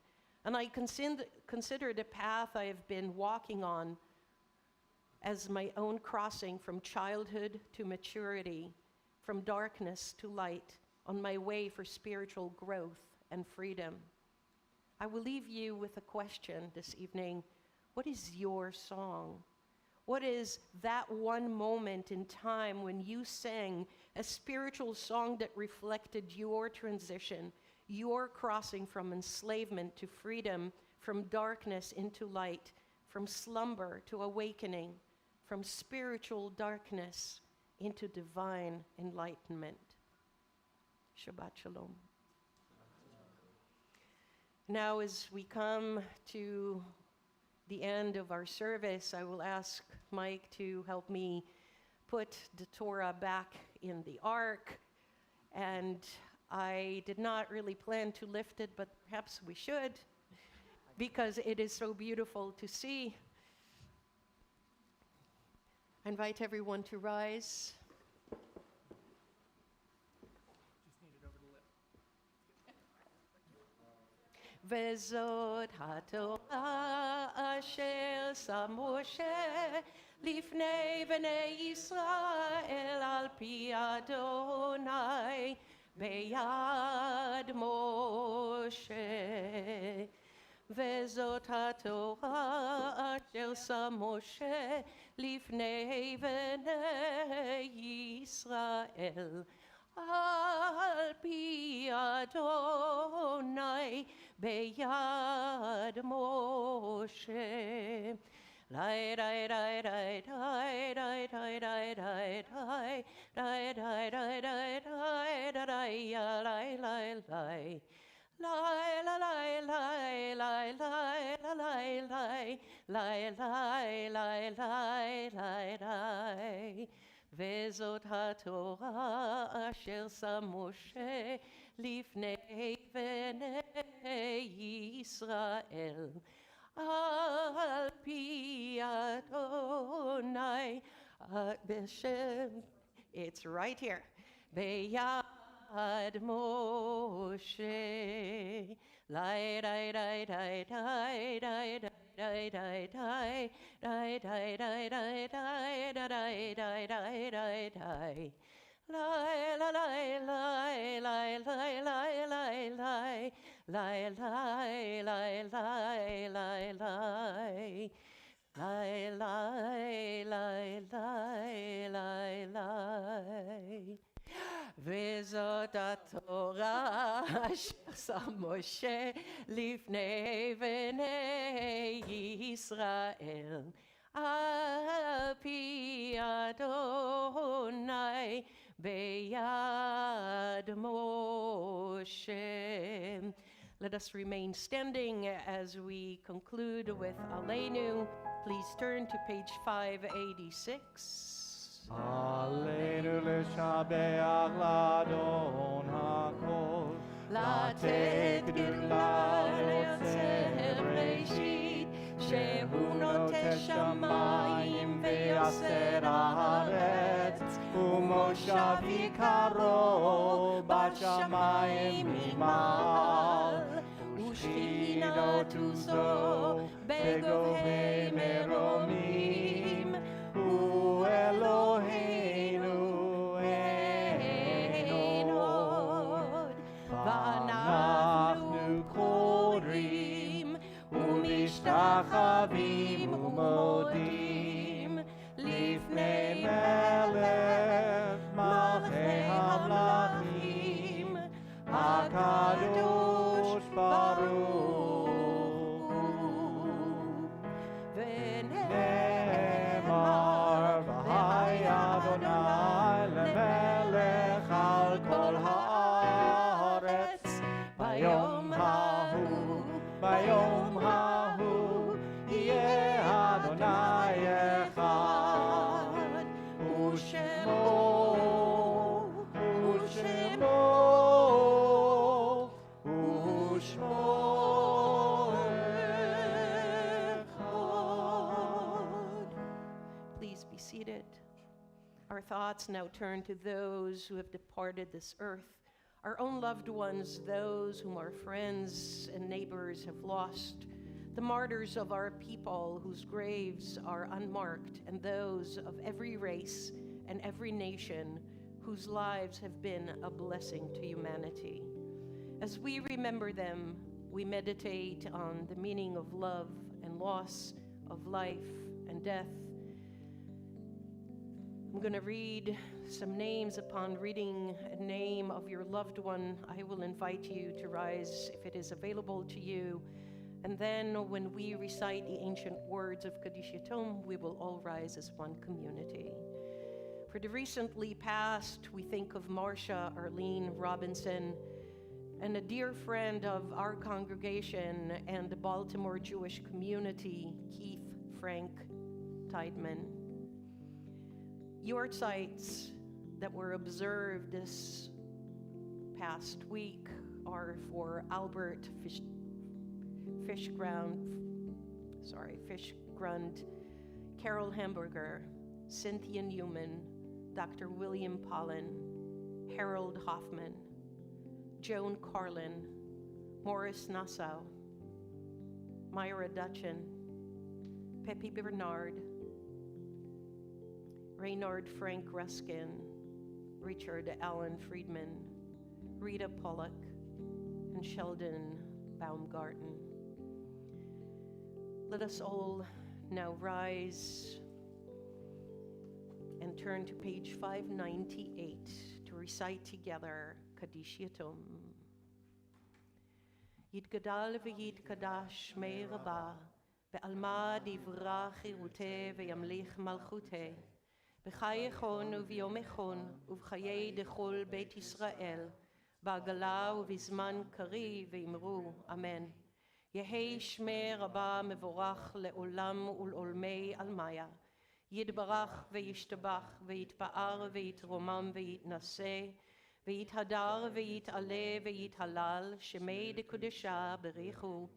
And I consider the path I have been walking on as my own crossing from childhood to maturity, from darkness to light, on my way for spiritual growth and freedom. I will leave you with a question this evening. What is your song? What is that one moment in time when you sang a spiritual song that reflected your transition, your crossing from enslavement to freedom, from darkness into light, from slumber to awakening, from spiritual darkness into divine enlightenment? Shabbat Shalom. Now, as we come to the end of our service, I will ask Mike to help me put the Torah back in the ark. And I did not really plan to lift it, but perhaps we should, because it is so beautiful to see. I invite everyone to rise. וזאת התורה אשר שם משה לפני בני ישראל על פי אדוני ביד משה. וזאת התורה אשר שם משה לפני בני ישראל על פי אדוני ביד משה. Lai dai dai dai dai dai dai dai dai dai dai dai dai dai dai da dai ya lai lai lai. Lai la lai lai lai lai la lai lai lai lai lai lai lai lai. וזאת התורה אשר שם משה לפני בני ישראל. על פי אדוני בשם, it's right here, ביד משה. לי די די די די די די די די די די די די די די די די די די די. Lai la lai lai lai lai lai lai lai lai lai lai lai lai lai lai lai lai lai lai lai. וזאת התורה אשר שם משה לפני בני ישראל. על פי אדוני ביד Moshe. Let us remain standing as we conclude with Aleinu. Please turn to page 586. עלינו לשבח לאדון הכל, לתת גדולה ליוצר בראשית, שהוא נוטה שמיים ויוצר הארץ, ומושב יקרו בשמיים ממעל, ושכינת עוזו בגובה מרומים, הוא אלוהינו אין עוד. ואנחנו קוראים ומשתחווים ומודים לפני מלך מלכי המלכים הקדוש ברוך הוא. ונאמר ויהי אדוני למלך על כל הארץ ביום ההוא, ביום ההוא יהיה אדוני אחד, ושמו Please be seated. Our thoughts now turn to those who have departed this earth, our own loved ones, those whom our friends and neighbors have lost, the martyrs of our people whose graves are unmarked, and those of every race and every nation whose lives have been a blessing to humanity. As we remember them, we meditate on the meaning of love and loss, of life and death. I'm going to read some names. Upon reading a name of your loved one, I will invite you to rise if it is available to you. And then when we recite the ancient words of Kaddish Yatom, we will all rise as one community. For the recently passed, we think of Marcia Arlene Robinson, and a dear friend of our congregation and the Baltimore Jewish community, Keith Frank Tideman. Yortsites that were observed this past week are for Albert Fishgrund, Carol Hamburger, Cynthia Newman, Dr. William Pollan, Harold Hoffman, Joan Carlin, Morris Nassau, Myra Dutchin, Pepe Bernard, Reynard Frank Ruskin, Richard Allen Friedman, Rita Pollock, and Sheldon Baumgarten. Let us all now rise and turn to page 598 to recite together Kaddish Yatom. Yitgadal v'yitkadash Shmei Rabbah בעלמא דברה חירותי וימליך מלכותי. בחיי חון וביום חון ובחיי דכל בית ישראל, בעגלה ובזמן קרי ואמרו אמן. יהי שמי רבה מבורך לעולם ולעולמי עלמיה. יתברך וישתבח ויתפאר ויתרומם ויתנשא ויתהדר ויתעלה ויתהלל שמי דקודשה בריחו.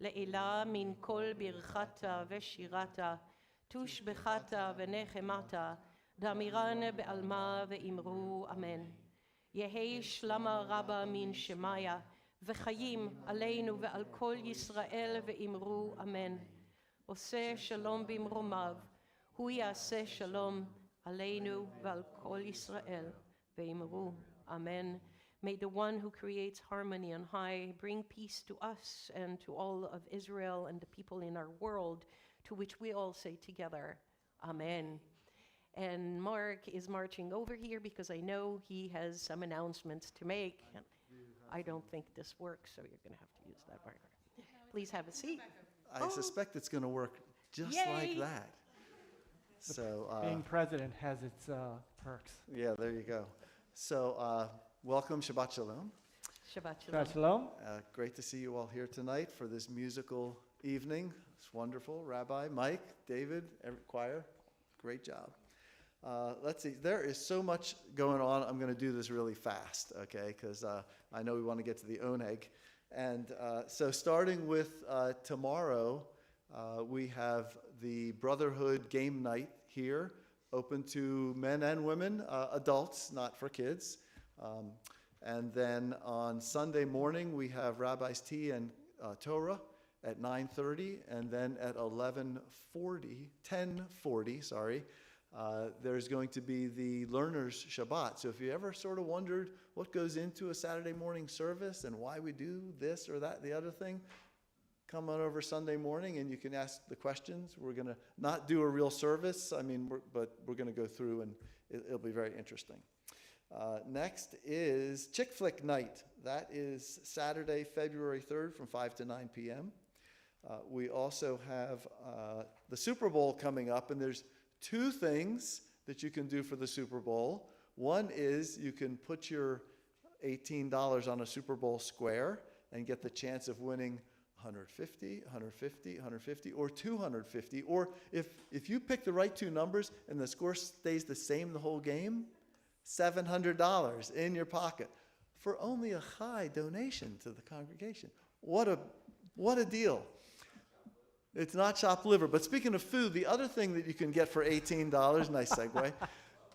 לעילה מן כל ברכתה ושירתה תושבחתה ונחמתה דאמירן בעלמא ואמרו אמן. יהי שלמה רבה מן שמיה וחיים עלינו ועל כל ישראל ואמרו אמן. עושה שלום במרומיו, הוא יעשה שלום עלינו ועל כל ישראל ואמרו amen. May the one who creates harmony on high bring peace to us and to all of Israel and the people in our world, to which we all say together, amen. And Mark is marching over here because I know he has some announcements to make. I don't think this works, so you're going to have to use that marker. Please have a seat. I suspect it's going to work just Yay. like that. So, Being president has its perks. yeah, there you go. So, welcome, Shabbat Shalom. Shabbat Shalom. Shabbat Shalom. Great to see you all here tonight for this musical evening. It's wonderful. Rabbi, Mike, David, choir, great job. Let's see, there is so much going on. I'm going to do this really fast, okay, because I know we want to get to the oneg. And so starting with tomorrow, we have the Brotherhood game night here, open to men and women, adults, not for kids. And then on Sunday morning, we have Rabbi's Tea and Torah at 9:30, and then at 10:40, there's going to be the Learner's Shabbat. So if you ever sort of wondered what goes into a Saturday morning service and why we do this or that, the other thing, come on over Sunday morning and you can ask the questions. We're going to not do a real service, but we're going to go through and it'll be very interesting. Next is Chick Flick Night. That is Saturday, February 3rd from 5 to 9 p.m. We also have the Super Bowl coming up, and there's two things that you can do for the Super Bowl. One is you can put your $18 on a Super Bowl square and get the chance of winning $150, $150, $150, or $250. Or if you pick the right two numbers and the score stays the same the whole game, $700 in your pocket for only a high donation to the congregation. What a deal. It's not chopped liver. But speaking of food, the other thing that you can get for $18, nice segue,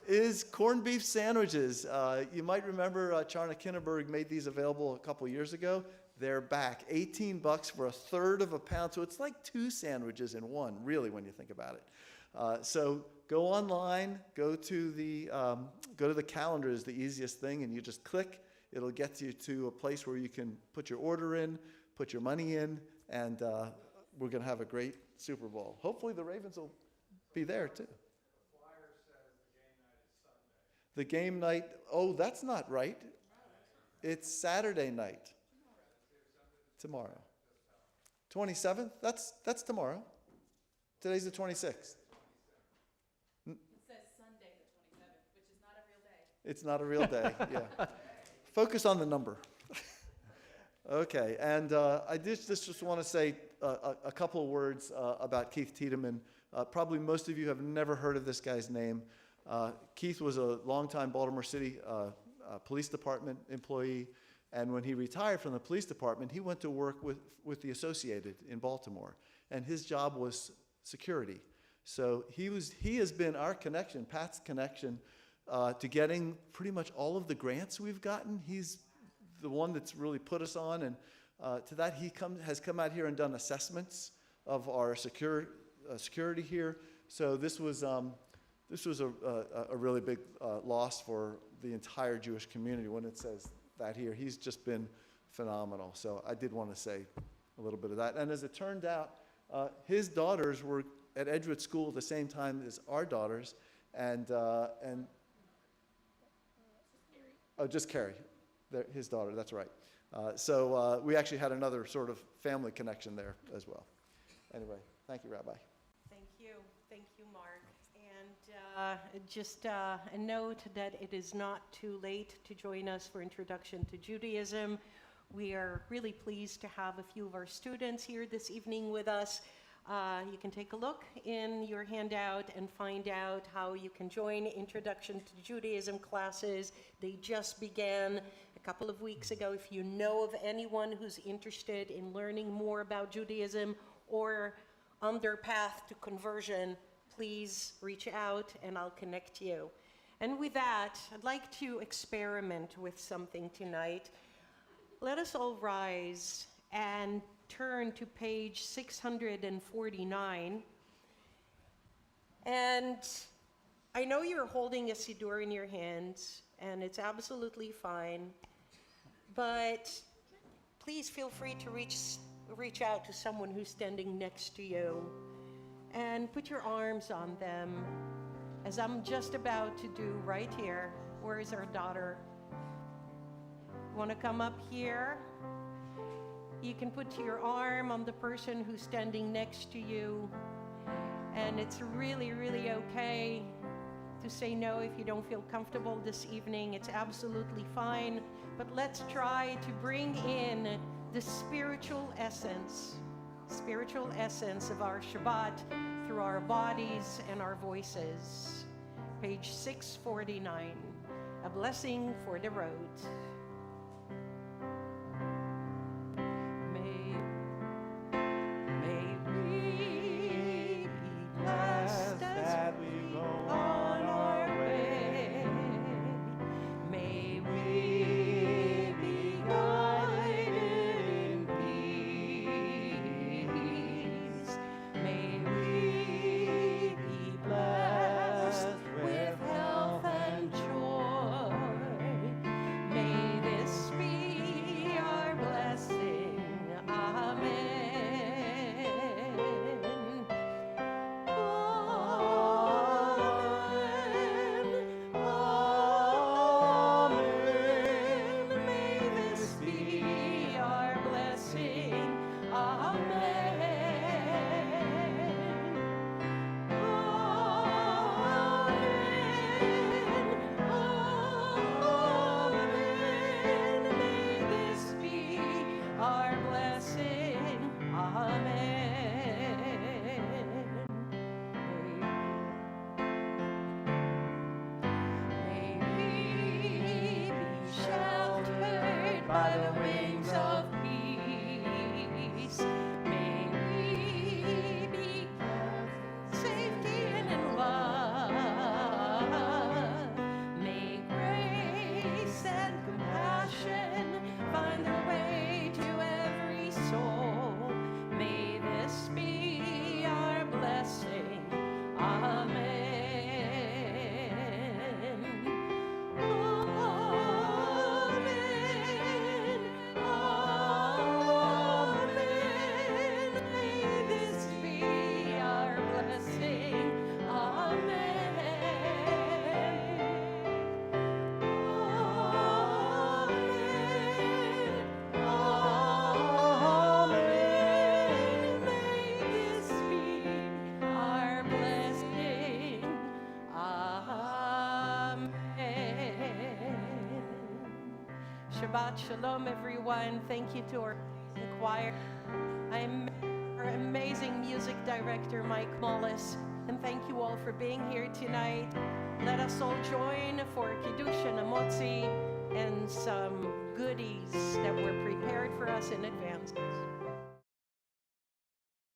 is corned beef sandwiches. You might remember Charna Kinneberg made these available a couple years ago. They're back. $18 for a third of a pound. So it's like two sandwiches in one, really, when you think about it. So go online, go to the calendar is the easiest thing, and you just click. It'll get you to a place where you can put your order in, put your money in, and we're going to have a great Super Bowl. Hopefully the Ravens will be there too. The flyer says the game night is Sunday. The game night, oh, that's not right. It's Saturday night. Tomorrow. 27th? That's tomorrow. Today's the 26th. It says Sunday the 27th, which is not a real day. It's not a real day, yeah. Focus on the number. Okay, and I just want to say a couple of words about Keith Tiedemann. Probably most of you have never heard of this guy's name. Keith was a longtime Baltimore City Police Department employee, and when he retired from the police department, he went to work with the Associated in Baltimore, and his job was security. So he has been our connection, Pat's connection, to getting pretty much all of the grants we've gotten. He's the one that's really put us on, and to that he has come out here and done assessments of our security here. So this was a really big loss for the entire Jewish community when it says that here. He's just been phenomenal. So I did want to say a little bit of that. And as it turned out, his daughters were at Edgewood School at the same time as our daughters, and just Carrie, his daughter, that's right. So we actually had another sort of family connection there as well. Anyway. Thank you, Rabbi. Thank you. Thank you, Mark. And just a note that it is not too late to join us for Introduction to Judaism. We are really pleased to have a few of our students here this evening with us. You can take a look in your handout and find out how you can join Introduction to Judaism classes. They just began a couple of weeks ago. If you know of anyone who's interested in learning more about Judaism or on their path to conversion, please reach out and I'll connect you. And with that, I'd like to experiment with something tonight. Let us all rise and turn to page 649. And I know you're holding a Siddur in your hands, and it's absolutely fine, but please feel free to reach out to someone who's standing next to you and put your arms on them, as I'm just about to do right here. Where is our daughter? Want to come up here? You can put your arm on the person who's standing next to you, and it's really, really okay to say no if you don't feel comfortable this evening. It's absolutely fine, but let's try to bring in the spiritual essence of our Shabbat through our bodies and our voices. Page 649, a blessing for the road. Shabbat Shalom, everyone. Thank you to our choir. I'm our amazing music director, Mike Mullis, and thank you all for being here tonight. Let us all join for Kiddush and a motzi and some goodies that were prepared for us in